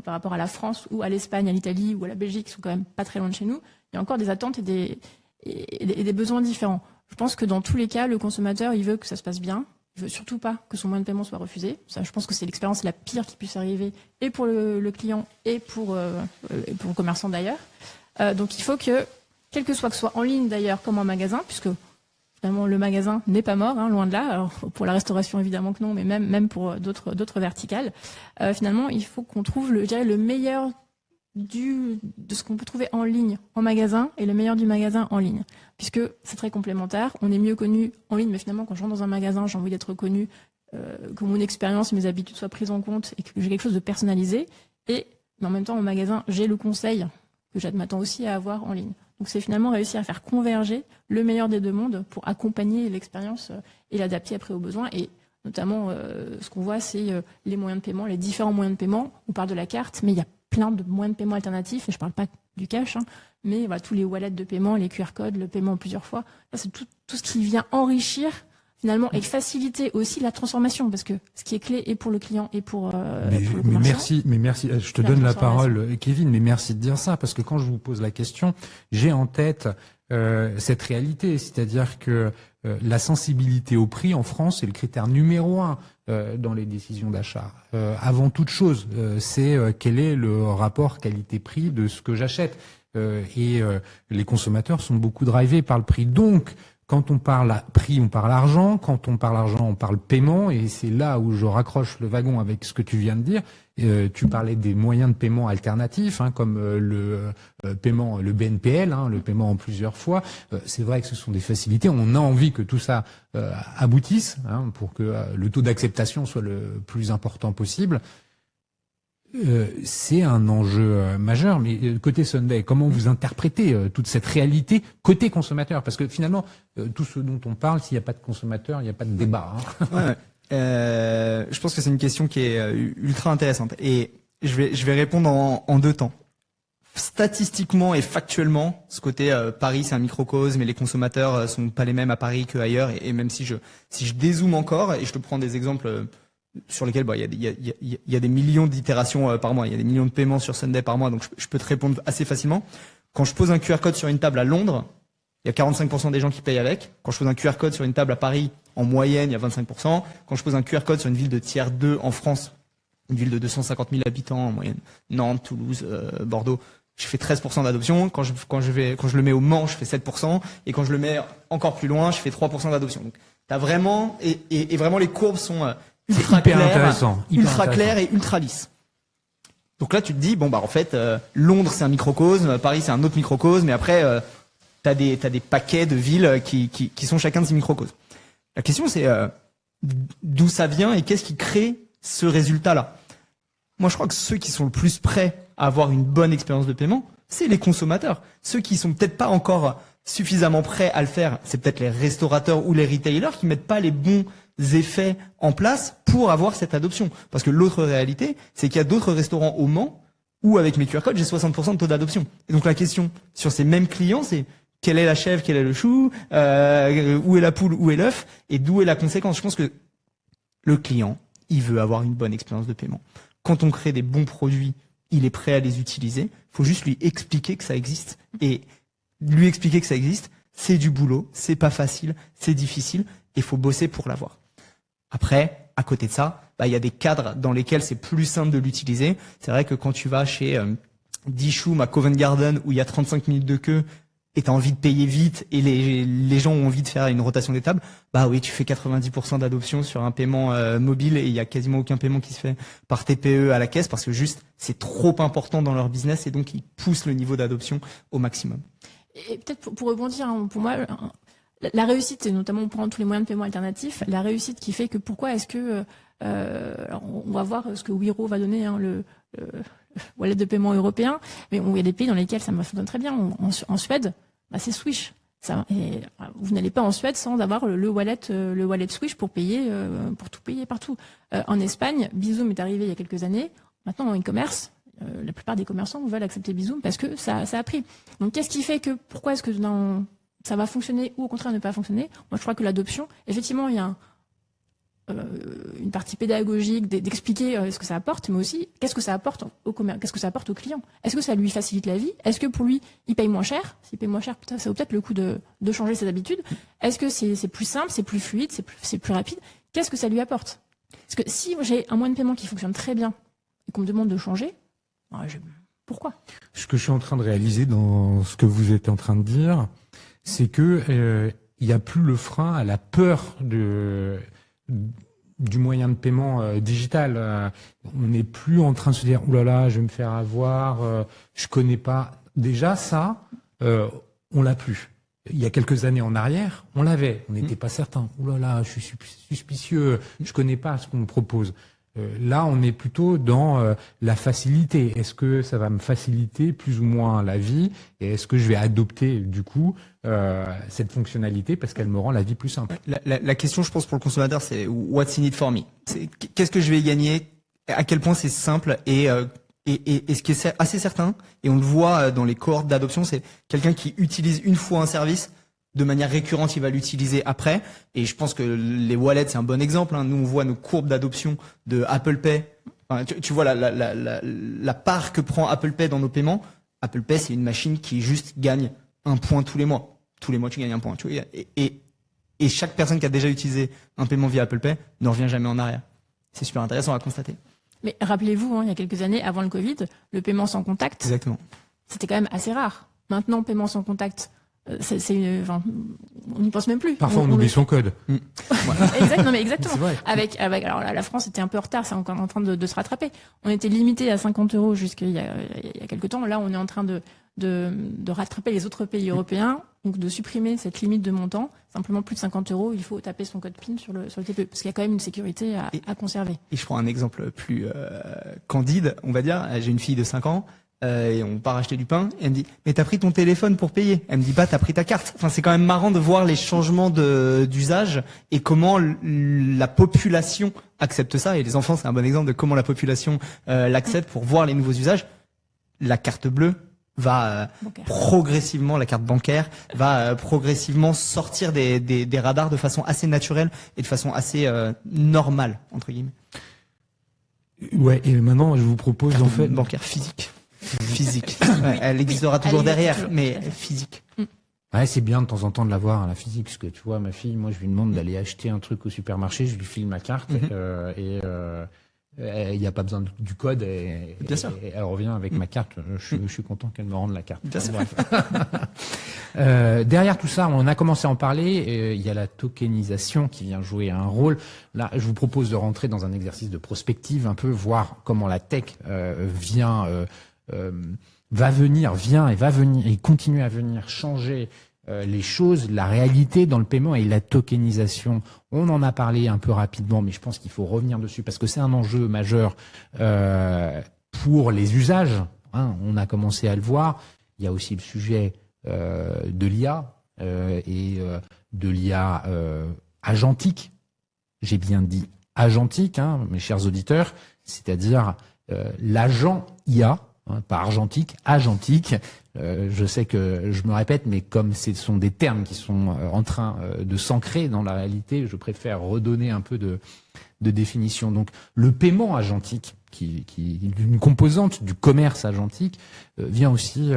par rapport à la France ou à l'Espagne, à l'Italie ou à la Belgique, qui sont quand même pas très loin de chez nous, il y a encore des attentes et des besoins différents. Je pense que dans tous les cas, le consommateur, il veut que ça se passe bien. Il veut surtout pas que son moyen de paiement soit refusé. Ça, je pense que c'est l'expérience la pire qui puisse arriver, et pour le client et pour le commerçant d'ailleurs. Donc il faut que, quel que soit en ligne d'ailleurs comme en magasin, puisque finalement le magasin n'est pas mort, hein, loin de là. Alors pour la restauration évidemment que non, mais même pour d'autres verticales, finalement il faut qu'on trouve je dirais le meilleur de ce qu'on peut trouver en ligne en magasin et le meilleur du magasin en ligne, puisque c'est très complémentaire. On est mieux connu en ligne, mais finalement quand je rentre dans un magasin, j'ai envie d'être reconnu, que mon expérience, mes habitudes soient prises en compte et que j'ai quelque chose de personnalisé. Mais en même temps, au magasin, j'ai le conseil que je m'attends aussi à avoir en ligne. Donc c'est finalement réussir à faire converger le meilleur des 2 mondes pour accompagner l'expérience et l'adapter après aux besoins. Et notamment, ce qu'on voit, c'est les moyens de paiement, les différents moyens de paiement. On parle de la carte, mais il y a plein de moyens de paiement alternatifs. Et je ne parle pas du cash, hein, mais voilà, tous les wallets de paiement, les QR codes, le paiement en plusieurs fois. Ça, c'est tout ce qui vient enrichir finalement et faciliter aussi la transformation, parce que ce qui est clé et pour le client et pour le commerçant. Mais merci, je te donne la parole, Kevin, mais merci de dire ça, parce que quand je vous pose la question, j'ai en tête cette réalité, c'est-à-dire que la sensibilité au prix en France est le critère numéro 1 dans les décisions d'achat. Avant toute chose, c'est quel est le rapport qualité-prix de ce que j'achète. Et les consommateurs sont beaucoup drivés par le prix. Donc, quand on parle prix, on parle argent. Quand on parle argent, on parle paiement. Et c'est là où je raccroche le wagon avec ce que tu viens de dire. Tu parlais des moyens de paiement alternatifs, hein, comme le paiement, le BNPL, hein, le paiement en plusieurs fois. C'est vrai que ce sont des facilités. On a envie que tout ça aboutisse, hein, pour que le taux d'acceptation soit le plus important possible. C'est un enjeu majeur, mais côté Sunday, comment vous interprétez toute cette réalité côté consommateur? Parce que finalement, tout ce dont on parle, s'il n'y a pas de consommateur, il n'y a pas de débat. Hein. Ouais. Je pense que c'est une question qui est ultra intéressante, et je vais répondre en 2 temps. Statistiquement et factuellement, ce côté Paris c'est un microcosme et les consommateurs sont pas les mêmes à Paris qu'ailleurs, et même si je dézoome encore et je te prends des exemples sur lesquels il y a des millions d'itérations par mois, il y a des millions de paiements sur Sunday par mois, donc je peux te répondre assez facilement. Quand je pose un QR code sur une table à Londres, il y a 45% des gens qui payent avec. Quand je pose un QR code sur une table à Paris, en moyenne, il y a 25%. Quand je pose un QR code sur une ville de tiers 2 en France, une ville de 250 000 habitants en moyenne, Nantes, Toulouse, Bordeaux, je fais 13% d'adoption. Quand je le mets au Mans, je fais 7%. Et quand je le mets encore plus loin, je fais 3% d'adoption. Donc, t'as vraiment, et vraiment les courbes sont ultra claires et ultra lisses. Donc là, tu te dis, bon, bah, en fait, Londres, c'est un microcosme, Paris, c'est un autre microcosme, et après, t'as des paquets de villes qui sont chacun de ces microcosmes. La question, c'est d'où ça vient et qu'est-ce qui crée ce résultat-là. Moi, je crois que ceux qui sont le plus prêts à avoir une bonne expérience de paiement, c'est les consommateurs. Ceux qui sont peut-être pas encore suffisamment prêts à le faire, c'est peut-être les restaurateurs ou les retailers qui mettent pas les bons effets en place pour avoir cette adoption. Parce que l'autre réalité, c'est qu'il y a d'autres restaurants au Mans où, avec mes QR codes, j'ai 60% de taux d'adoption. Et donc la question sur ces mêmes clients, c'est quelle est la chèvre, quel est le chou, où est la poule, où est l'œuf, et d'où est la conséquence. Je pense que le client, il veut avoir une bonne expérience de paiement. Quand on crée des bons produits, il est prêt à les utiliser. Il faut juste lui expliquer que ça existe. Et lui expliquer que ça existe, c'est du boulot, c'est pas facile, c'est difficile, et il faut bosser pour l'avoir. Après, à côté de ça, il y a des cadres dans lesquels c'est plus simple de l'utiliser. C'est vrai que quand tu vas chez Dishoom à Covent Garden où il y a 35 minutes de queue et tu as envie de payer vite et les gens ont envie de faire une rotation des tables, oui, tu fais 90% d'adoption sur un paiement mobile et il y a quasiment aucun paiement qui se fait par TPE à la caisse parce que juste c'est trop important dans leur business et donc ils poussent le niveau d'adoption au maximum. Et peut-être pour rebondir, pour moi, la réussite, et notamment on prend tous les moyens de paiement alternatifs, la réussite qui fait que pourquoi est-ce que alors on va voir ce que Wero va donner, le wallet de paiement européen, mais il y a des pays dans lesquels ça fonctionne très bien. En Suède, c'est Swish. Vous n'allez pas en Suède sans avoir le wallet Swish pour payer, pour tout payer partout. En Espagne, Bizum est arrivé il y a quelques années. Maintenant, en e-commerce, la plupart des commerçants veulent accepter Bizum parce que ça a pris. Donc, qu'est-ce qui fait que pourquoi est-ce que ça va fonctionner ou au contraire ne pas fonctionner? Moi, je crois que l'adoption, effectivement, il y a une partie pédagogique d'expliquer ce que ça apporte, mais aussi qu'est-ce que ça apporte au commerce, qu'est-ce que ça apporte au client. Est-ce que ça lui facilite la vie? Est-ce que pour lui, il paye moins cher? S'il paye moins cher, ça vaut peut-être le coup de changer ses habitudes. Est-ce que c'est plus simple, c'est plus fluide, c'est plus rapide? Qu'est-ce que ça lui apporte? Parce que si j'ai un moyen de paiement qui fonctionne très bien et qu'on me demande de changer, pourquoi? Ce que je suis en train de réaliser dans ce que vous êtes en train de dire, c'est que il n'y a plus le frein à la peur du moyen de paiement digital. On n'est plus en train de se dire « Ouh là là, je vais me faire avoir, je connais pas ». Déjà, ça, on l'a plus. Il y a quelques années en arrière, on l'avait. On n'était pas certain. « Ouh là là, je suis suspicieux, je connais pas ce qu'on me propose ». Là, on est plutôt dans la facilité. Est-ce que ça va me faciliter plus ou moins la vie? Et est-ce que je vais adopter, du coup, cette fonctionnalité parce qu'elle me rend la vie plus simple? La question, je pense, pour le consommateur, c'est « What's in it for me ?» Qu'est-ce que je vais y gagner? À quel point c'est simple et ce qui est assez certain, et on le voit dans les cohortes d'adoption, c'est quelqu'un qui utilise une fois un service, de manière récurrente, il va l'utiliser après. Et je pense que les wallets, c'est un bon exemple. Nous, on voit nos courbes d'adoption de Apple Pay. Enfin, tu vois la part que prend Apple Pay dans nos paiements. Apple Pay, c'est une machine qui juste gagne un point tous les mois. Tous les mois, tu gagnes un point. Tu vois, et chaque personne qui a déjà utilisé un paiement via Apple Pay ne revient jamais en arrière. C'est super intéressant à constater. Mais rappelez-vous, il y a quelques années, avant le Covid, le paiement sans contact, exactement, c'était quand même assez rare. Maintenant, paiement sans contact, on n'y pense même plus. Parfois, on oublie son code. Exactement. Avec, alors la France était un peu en retard, c'est encore en train de se rattraper. On était limité à 50 € jusqu'il y a quelques temps. Là, on est en train de rattraper les autres pays européens, donc de supprimer cette limite de montant. Simplement plus de 50 €, il faut taper son code PIN sur le TPE, parce qu'il y a quand même une sécurité à conserver. Et je prends un exemple plus candide, on va dire. J'ai une fille de 5 ans. Et on part acheter du pain, et elle me dit « Mais t'as pris ton téléphone pour payer ?» Elle me dit pas « T'as pris ta carte ?» Enfin, c'est quand même marrant de voir les changements d'usage et comment la population accepte ça. Et les enfants, c'est un bon exemple de comment la population l'accepte pour voir les nouveaux usages. La carte bleue va progressivement, la carte bancaire va progressivement sortir des radars de façon assez naturelle et de façon assez normale, entre guillemets. Ouais, et maintenant, je vous propose carte en fait... bancaire physique. Ouais, elle existera toujours derrière, mais physique. Ouais, c'est bien de temps en temps de l'avoir, la physique, parce que tu vois, ma fille, moi, je lui demande d'aller acheter un truc au supermarché, je lui file ma carte, il n'y a pas besoin du code, et elle revient avec ma carte. Je suis content qu'elle me rende la carte. Derrière tout ça, on a commencé à en parler, il y a la tokenisation qui vient jouer un rôle. Là, je vous propose de rentrer dans un exercice de prospective, un peu, voir comment la tech vient et continue à venir changer les choses, la réalité dans le paiement et la tokenisation. On en a parlé un peu rapidement, mais je pense qu'il faut revenir dessus parce que c'est un enjeu majeur pour les usages. On a commencé à le voir. Il y a aussi le sujet de l'IA et de l'IA agentique. J'ai bien dit agentique, mes chers auditeurs, c'est-à-dire l'agent IA. Pas argentique, agentique. Je sais que je me répète, mais comme ce sont des termes qui sont en train de s'ancrer dans la réalité, je préfère redonner un peu de définition. Donc, le paiement agentique, qui est une composante du commerce agentique, vient aussi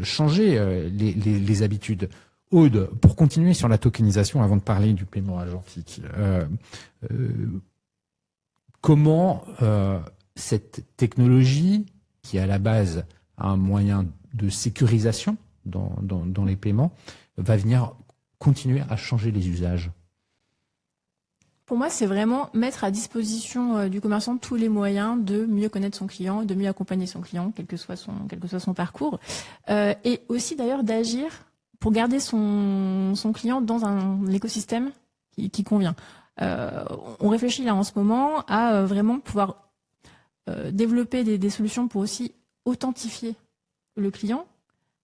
changer les habitudes. Aude, pour continuer sur la tokenisation, avant de parler du paiement agentique, comment cette technologie, qui à la base a un moyen de sécurisation dans les paiements, va venir continuer à changer les usages? Pour moi, c'est vraiment mettre à disposition du commerçant tous les moyens de mieux connaître son client, de mieux accompagner son client, quel que soit son parcours, et aussi d'ailleurs d'agir pour garder son client dans un écosystème qui convient. On réfléchit là en ce moment à vraiment pouvoir développer des solutions pour aussi authentifier le client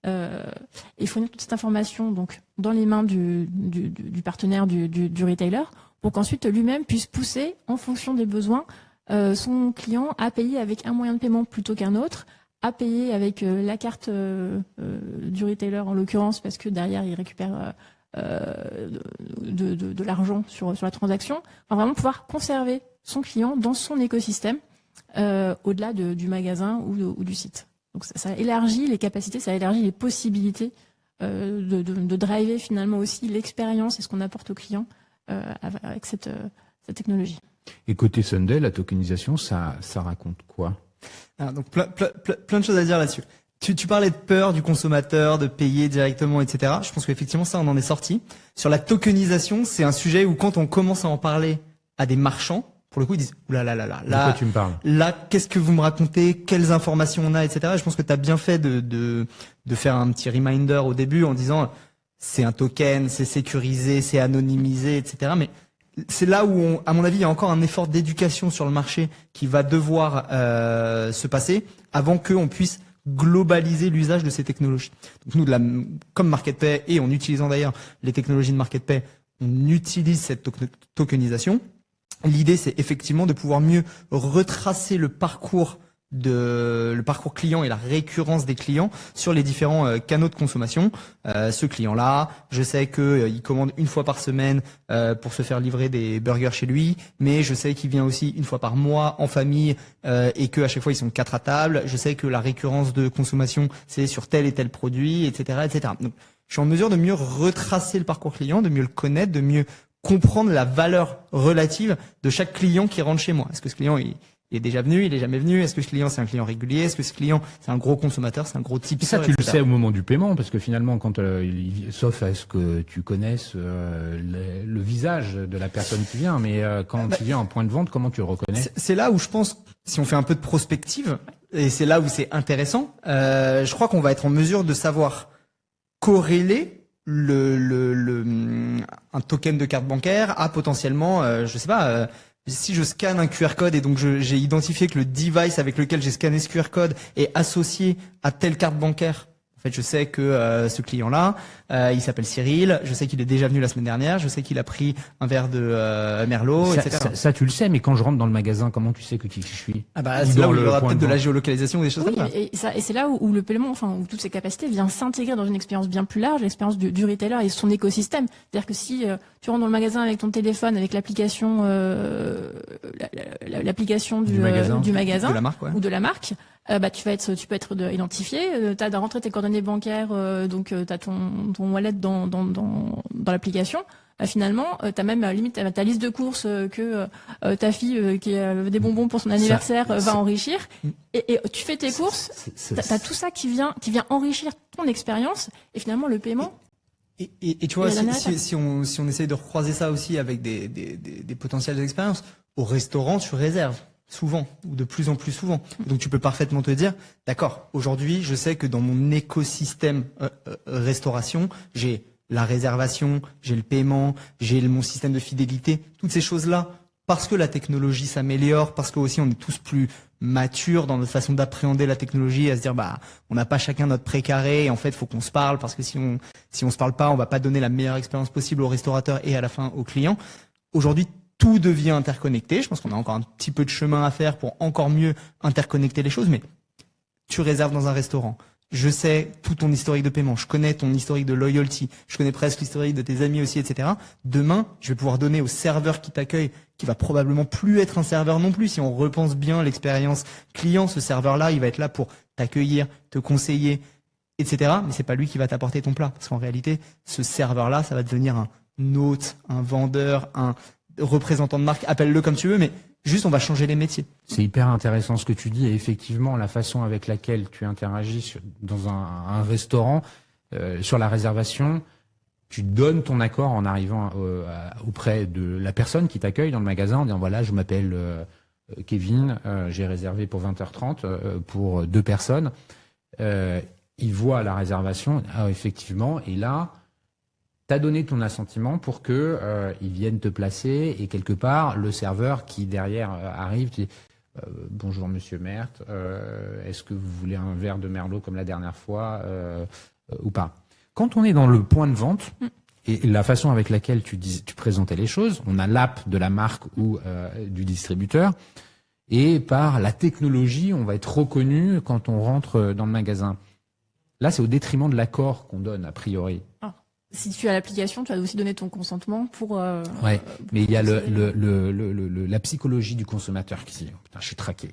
et fournir toute cette information donc dans les mains du partenaire du retailer, pour qu'ensuite lui-même puisse pousser en fonction des besoins son client à payer avec un moyen de paiement plutôt qu'un autre, à payer avec la carte du retailer en l'occurrence, parce que derrière il récupère de l'argent sur la transaction. Enfin, vraiment pouvoir conserver son client dans son écosystème au-delà du magasin ou du site. Donc ça élargit les capacités, ça élargit les possibilités de driver finalement aussi l'expérience et ce qu'on apporte au client avec cette technologie. Et côté Sunday, la tokenisation, ça raconte quoi? Donc plein de choses à dire là-dessus. Tu parlais de peur du consommateur, de payer directement, etc. Je pense qu'effectivement ça, on en est sorti. Sur la tokenisation, c'est un sujet où quand on commence à en parler à des marchands, pour le coup, ils disent « Ouh là là là là, de quoi tu me parles? Là, qu'est-ce que vous me racontez? Quelles informations on a, etc. » Et je pense que tu as bien fait de faire un petit reminder au début en disant « C'est un token, c'est sécurisé, c'est anonymisé, etc. » Mais c'est là où, à mon avis, il y a encore un effort d'éducation sur le marché qui va devoir se passer avant qu'on puisse globaliser l'usage de ces technologies. Donc nous, comme MarketPay, et en utilisant d'ailleurs les technologies de MarketPay, on utilise cette tokenisation. L'idée, c'est effectivement de pouvoir mieux retracer le parcours client et la récurrence des clients sur les différents canaux de consommation. Ce client-là, je sais qu'il commande une fois par semaine pour se faire livrer des burgers chez lui, mais je sais qu'il vient aussi une fois par mois en famille et qu'à chaque fois ils sont 4 à table. Je sais que la récurrence de consommation, c'est sur tel et tel produit, etc., etc. Donc, je suis en mesure de mieux retracer le parcours client, de mieux le connaître, de mieux comprendre la valeur relative de chaque client qui rentre chez moi. Est-ce que ce client il est déjà venu, il est jamais venu? Est-ce que ce client c'est un client régulier? Est-ce que ce client c'est un gros consommateur, c'est un gros type? Ça, tu le sais au moment du paiement, parce que finalement, quand sauf à ce que tu connaisses le visage de la personne qui vient, mais quand tu viens en point de vente, comment tu le reconnais? C'est là où je pense, si on fait un peu de prospective, et c'est là où c'est intéressant, je crois qu'on va être en mesure de savoir corréler un token de carte bancaire à potentiellement, je sais pas, si je scanne un QR code et donc j'ai identifié que le device avec lequel j'ai scanné ce QR code est associé à telle carte bancaire. En fait, je sais que ce client-là, il s'appelle Cyril. Je sais qu'il est déjà venu la semaine dernière. Je sais qu'il a pris un verre de Merlot, etc. Ça, tu le sais, mais quand je rentre dans le magasin, comment tu sais qui je suis? Ah bah, c'est là où il y aura peut-être de la géolocalisation ou des choses comme ça. Et c'est là où le paiement, enfin, où toutes ces capacités viennent s'intégrer dans une expérience bien plus large, l'expérience du retailer et son écosystème. C'est-à-dire que si tu rentres dans le magasin avec ton téléphone, avec l'application, l'application du magasin de la marque, ouais. ou de la marque, bah tu peux être identifié. T'as de rentrer tes coordonnées bancaires, donc t'as ton wallet dans l'application. Finalement, t'as même limite ta liste de courses que ta fille qui a des bonbons pour son anniversaire va enrichir. Et tu fais tes courses. T'as tout ça qui vient enrichir ton expérience et finalement le paiement. Et tu vois, si on essaye de recroiser ça aussi avec des potentielles expériences, au restaurant, tu réserves souvent ou de plus en plus souvent. Donc tu peux parfaitement te dire, d'accord, aujourd'hui, je sais que dans mon écosystème restauration, j'ai la réservation, j'ai le paiement, j'ai mon système de fidélité, toutes ces choses-là, parce que la technologie s'améliore, parce que aussi on est tous plus matures dans notre façon d'appréhender la technologie, à se dire bah on n'a pas chacun notre précaré et en fait faut qu'on se parle parce que si on se parle pas, on va pas donner la meilleure expérience possible au restaurateur et à la fin au client. Aujourd'hui, tout devient interconnecté. Je pense qu'on a encore un petit peu de chemin à faire pour encore mieux interconnecter les choses, mais tu réserves dans un restaurant. Je sais tout ton historique de paiement, je connais ton historique de loyalty, je connais presque l'historique de tes amis aussi, etc. Demain, je vais pouvoir donner au serveur qui t'accueille, qui va probablement plus être un serveur non plus. Si on repense bien l'expérience client, ce serveur-là, il va être là pour t'accueillir, te conseiller, etc. Mais c'est pas lui qui va t'apporter ton plat. Parce qu'en réalité, ce serveur-là, ça va devenir un hôte, un vendeur, un représentant de marque, appelle-le comme tu veux, mais juste on va changer les métiers. C'est hyper intéressant ce que tu dis, et effectivement la façon avec laquelle tu interagis dans un restaurant, sur la réservation, tu donnes ton accord en arrivant auprès de la personne qui t'accueille dans le magasin en disant voilà, je m'appelle Kevin, j'ai réservé pour 20h30 pour 2 personnes. Il voit la réservation, effectivement, et là t'as donné ton assentiment pour que ils viennent te placer, et quelque part le serveur qui derrière arrive dit bonjour Monsieur Merthe, est-ce que vous voulez un verre de Merlot comme la dernière fois ou pas. Quand on est dans le point de vente et la façon avec laquelle tu présentais les choses, on a l'app de la marque ou du distributeur, et par la technologie on va être reconnu quand on rentre dans le magasin. Là c'est au détriment de l'accord qu'on donne a priori. Si tu as l'application, tu vas aussi donner ton consentement pour... Ouais, mais il y a la psychologie du consommateur qui dit « Putain, je suis traqué.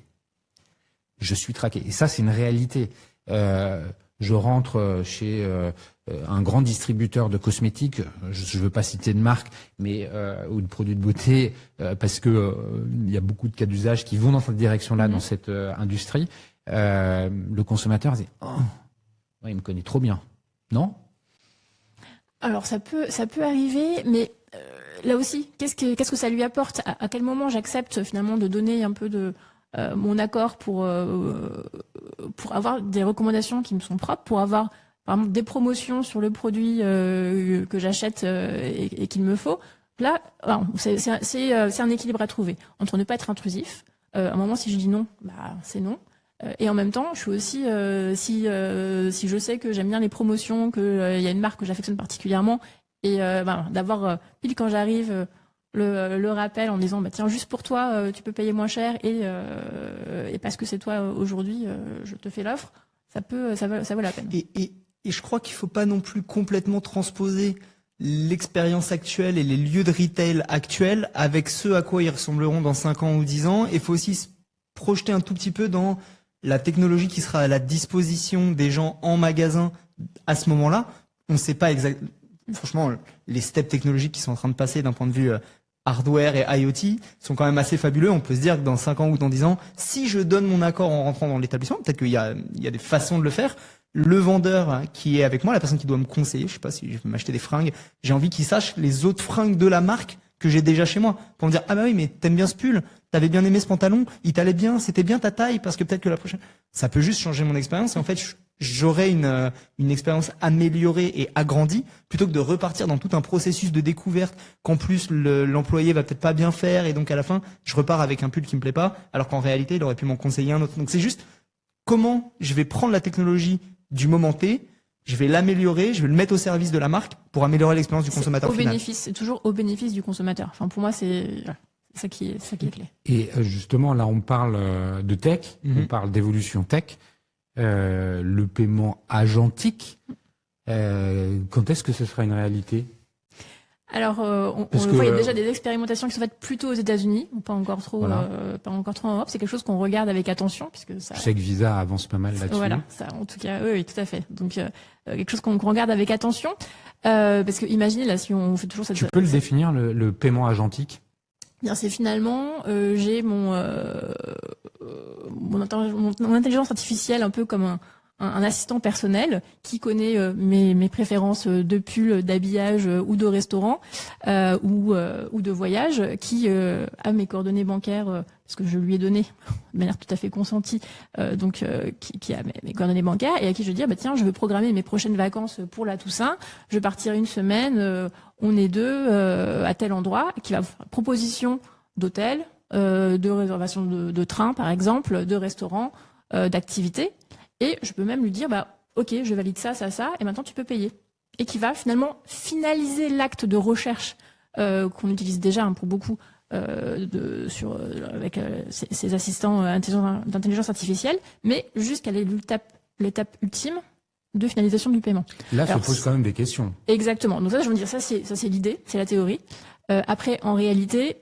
Je suis traqué. » Et ça, c'est une réalité. Je rentre chez un grand distributeur de cosmétiques, je veux pas citer de marque, mais ou de produits de beauté, parce que il y a beaucoup de cas d'usage qui vont dans cette direction-là, dans cette industrie. Le consommateur dit « Oh, ouais, il me connaît trop bien. » Non ? Alors ça peut arriver, mais là aussi, qu'est-ce que ça lui apporte ? À quel moment j'accepte finalement de donner un peu de mon accord pour avoir des recommandations qui me sont propres, pour avoir par exemple des promotions sur le produit que j'achète et qu'il me faut. Là, c'est un équilibre à trouver entre ne pas être intrusif. À un moment, si je dis non, bah c'est non. Et en même temps, je suis aussi, si je sais que j'aime bien les promotions, qu'il y a une marque que j'affectionne particulièrement, et d'avoir pile quand j'arrive le rappel en disant bah tiens, juste pour toi, tu peux payer moins cher, et parce que c'est toi aujourd'hui, je te fais l'offre, ça vaut la peine. Et je crois qu'il faut pas non plus complètement transposer l'expérience actuelle et les lieux de retail actuels avec ce à quoi ils ressembleront dans 5 ans ou 10 ans. Il faut aussi se projeter un tout petit peu dans la technologie qui sera à la disposition des gens en magasin à ce moment-là. On ne sait pas exactement. Franchement, les steps technologiques qui sont en train de passer d'un point de vue hardware et IoT sont quand même assez fabuleux. On peut se dire que dans 5 ans ou dans 10 ans, si je donne mon accord en rentrant dans l'établissement, peut-être qu'il y a des façons de le faire. Le vendeur qui est avec moi, la personne qui doit me conseiller, je sais pas si je vais m'acheter des fringues, j'ai envie qu'il sache les autres fringues de la marque que j'ai déjà chez moi, pour me dire ah bah oui mais t'aimes bien ce pull, t'avais bien aimé ce pantalon, il t'allait bien, c'était bien ta taille, parce que peut-être que la prochaine, ça peut juste changer mon expérience, et en fait j'aurai une expérience améliorée et agrandie plutôt que de repartir dans tout un processus de découverte qu'en plus l'employé va peut-être pas bien faire, et donc à la fin je repars avec un pull qui me plaît pas, alors qu'en réalité il aurait pu m'en conseiller un autre. Donc c'est juste comment je vais prendre la technologie du moment T, je vais l'améliorer, je vais le mettre au service de la marque pour améliorer l'expérience du consommateur final. C'est toujours au bénéfice du consommateur. Enfin, pour moi, c'est ça qui est clé. Et justement, là, on parle de tech, on parle d'évolution tech, le paiement agentique. Quand est-ce que ce sera une réalité ? Alors, on voit, il y a déjà des expérimentations qui sont faites plutôt aux États-Unis, pas encore trop en Europe. C'est quelque chose qu'on regarde avec attention, puisque ça. Je sais que Visa avance pas mal là-dessus. Voilà, ça, en tout cas, oui, tout à fait. Donc, quelque chose qu'on regarde avec attention, parce que imaginez là, si on fait toujours cette. Tu peux le définir le paiement agentique ? Bien, c'est finalement, j'ai mon intelligence artificielle un peu comme un assistant personnel qui connaît mes préférences de pull, d'habillage ou de restaurant ou de voyage, qui a mes coordonnées bancaires parce que je lui ai donné de manière tout à fait consentie, qui a mes coordonnées bancaires, et à qui je dis bah tiens, je veux programmer mes prochaines vacances pour la Toussaint, je vais partir une semaine, on est deux à tel endroit, qui va faire proposition d'hôtel, de réservation de train par exemple, de restaurant, d'activités. Et je peux même lui dire, bah, ok, je valide ça, et maintenant tu peux payer. Et qui va finalement finaliser l'acte de recherche qu'on utilise déjà pour beaucoup avec ces assistants d'intelligence artificielle, mais jusqu'à l'étape ultime de finalisation du paiement. Là, ça pose quand même des questions. Exactement. Donc ça, je veux dire, ça c'est l'idée, c'est la théorie. Après, en réalité,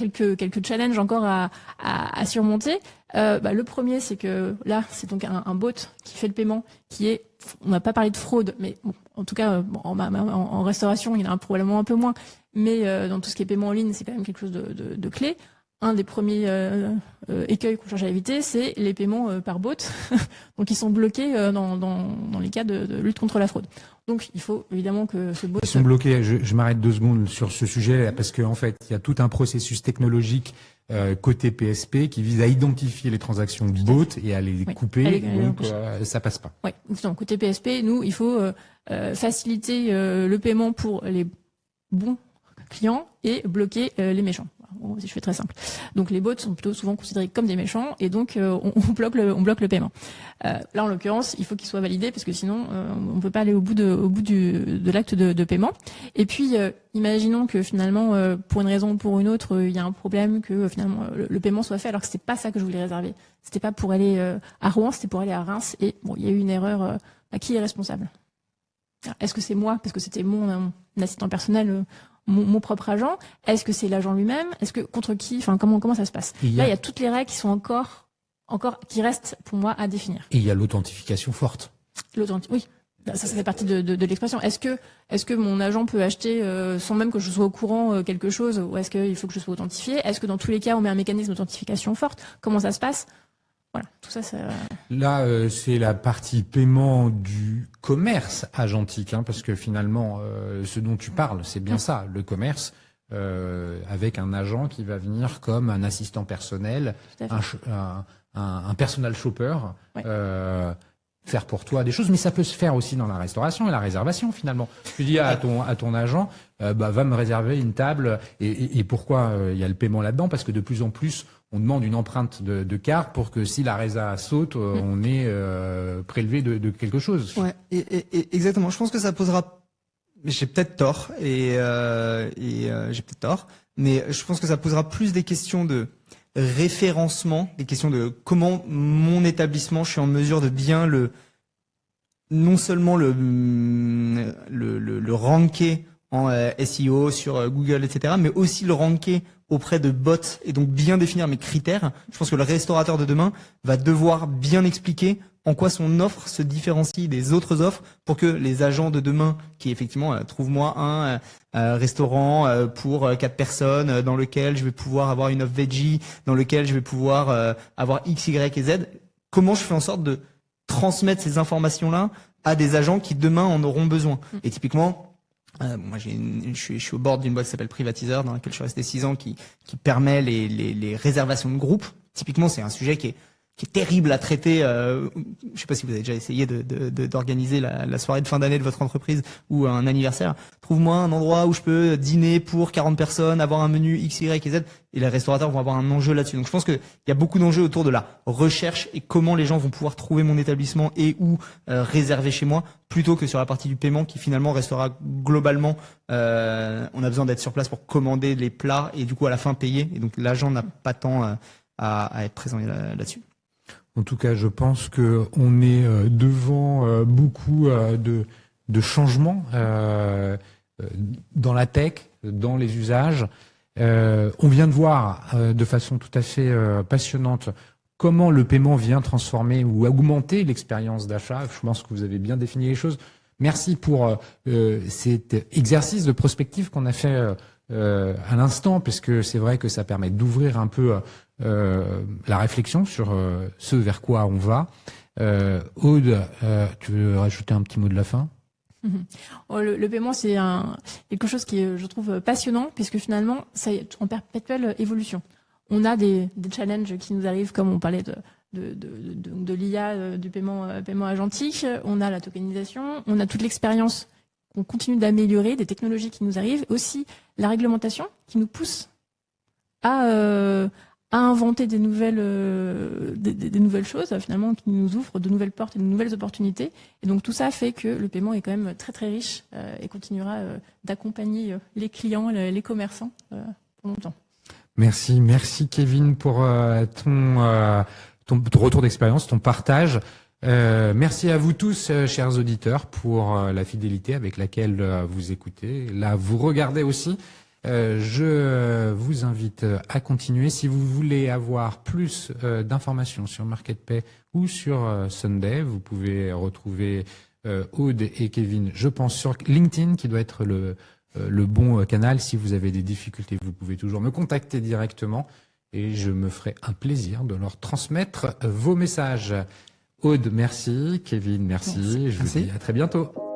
quelques challenges encore à surmonter. Le premier, c'est que là, c'est donc un bot qui fait le paiement, on n'a pas parlé de fraude, mais bon, en tout cas, en restauration, il y en a probablement un peu moins, mais dans tout ce qui est paiement en ligne, c'est quand même quelque chose de clé. Un des premiers écueils qu'on cherche à éviter, c'est les paiements par bot, donc ils sont bloqués dans les cas de lutte contre la fraude. Donc il faut évidemment que ce bot... Ils sont bloqués, je m'arrête 2 secondes sur ce sujet, parce qu'en fait, il y a tout un processus technologique côté PSP qui vise à identifier les transactions bot et à les couper, donc ça passe pas. Oui, donc côté PSP, nous, il faut faciliter le paiement pour les bons clients et bloquer les méchants. Si je fais très simple. Donc les bots sont plutôt souvent considérés comme des méchants et donc on bloque le paiement. Là en l'occurrence, il faut qu'il soit validé parce que sinon on peut pas aller au bout de l'acte de paiement. Et puis imaginons que finalement pour une raison ou pour une autre, il y a un problème que finalement le paiement soit fait alors que c'était pas ça que je voulais réserver. C'était pas pour aller à Rouen, c'était pour aller à Reims et bon, il y a eu une erreur. Qui est responsable? Est-ce que c'est moi parce que c'était mon assistant personnel? Mon propre agent, est-ce que c'est l'agent lui-même, est-ce que contre qui, enfin comment ça se passe? Là, il y a toutes les règles qui sont encore qui restent pour moi à définir. Et il y a l'authentification forte. Oui, ça fait partie de l'expression. Est-ce que mon agent peut acheter sans même que je sois au courant quelque chose, ou est-ce qu'il faut que je sois authentifié? Est-ce que dans tous les cas on met un mécanisme d'authentification forte? Comment ça se passe? Voilà, tout ça. Là, c'est la partie paiement du commerce agentique, parce que finalement, ce dont tu parles, c'est bien ça, le commerce, avec un agent qui va venir comme un assistant personnel, un personal shopper, ouais. Faire pour toi des choses, mais ça peut se faire aussi dans la restauration et la réservation finalement. Tu dis à ton agent, va me réserver une table, et pourquoi il y a le paiement là-dedans? Parce que de plus en plus, on demande une empreinte de carte pour que si la résa saute, on est prélevé de quelque chose. Ouais, exactement. Je pense que ça posera. J'ai peut-être tort j'ai peut-être tort, mais je pense que ça posera plus des questions de référencement, des questions de comment mon établissement, je suis en mesure de bien non seulement le ranker en SEO sur Google, etc., mais aussi le ranker auprès de bots et donc bien définir mes critères. Je pense que le restaurateur de demain va devoir bien expliquer en quoi son offre se différencie des autres offres pour que les agents de demain qui effectivement trouve-moi un restaurant pour 4 personnes dans lequel je vais pouvoir avoir une offre veggie, dans lequel je vais pouvoir avoir X, Y et Z. Comment je fais en sorte de transmettre ces informations-là à des agents qui demain en auront besoin? Et typiquement, moi, je suis au bord d'une boîte qui s'appelle Privatiseur, dans laquelle je suis resté 6 ans, qui permet les réservations de groupe. Typiquement, c'est un sujet qui est terrible à traiter. Je sais pas si vous avez déjà essayé d'organiser la soirée de fin d'année de votre entreprise ou un anniversaire. Trouve-moi un endroit où je peux dîner pour 40 personnes, avoir un menu X, Y et Z. Et les restaurateurs vont avoir un enjeu là-dessus. Donc je pense qu'il y a beaucoup d'enjeux autour de la recherche et comment les gens vont pouvoir trouver mon établissement et où réserver chez moi, plutôt que sur la partie du paiement qui finalement restera globalement. On a besoin d'être sur place pour commander les plats et du coup à la fin payer. Et donc l'agent n'a pas tant à être présent là-dessus. En tout cas, je pense que on est devant beaucoup de changements dans la tech, dans les usages. On vient de voir de façon tout à fait passionnante comment le paiement vient transformer ou augmenter l'expérience d'achat. Je pense que vous avez bien défini les choses. Merci pour cet exercice de prospective qu'on a fait à l'instant, parce que c'est vrai que ça permet d'ouvrir un peu la réflexion sur ce vers quoi on va. Aude, tu veux rajouter un petit mot de la fin? Le paiement, c'est quelque chose qui est, je trouve, passionnant, puisque finalement, ça est en perpétuelle évolution. On a des challenges qui nous arrivent, comme on parlait de l'IA, du paiement agentique. On a la tokenisation, on a toute l'expérience qu'on continue d'améliorer, des technologies qui nous arrivent, aussi la réglementation qui nous pousse à inventer des nouvelles choses, finalement, qui nous ouvrent de nouvelles portes et de nouvelles opportunités. Et donc tout ça fait que le paiement est quand même très très riche et continuera d'accompagner les clients, les commerçants pour longtemps. Merci Kevin pour ton retour d'expérience, ton partage. Merci à vous tous, chers auditeurs, pour la fidélité avec laquelle vous écoutez. Là, vous regardez aussi. Je vous invite à continuer. Si vous voulez avoir plus d'informations sur MarketPay ou sur Sunday, vous pouvez retrouver Aude et Kevin, je pense, sur LinkedIn, qui doit être le bon canal. Si vous avez des difficultés, vous pouvez toujours me contacter directement et je me ferai un plaisir de leur transmettre vos messages. Aude, merci. Kevin, merci. Je vous dis à très bientôt.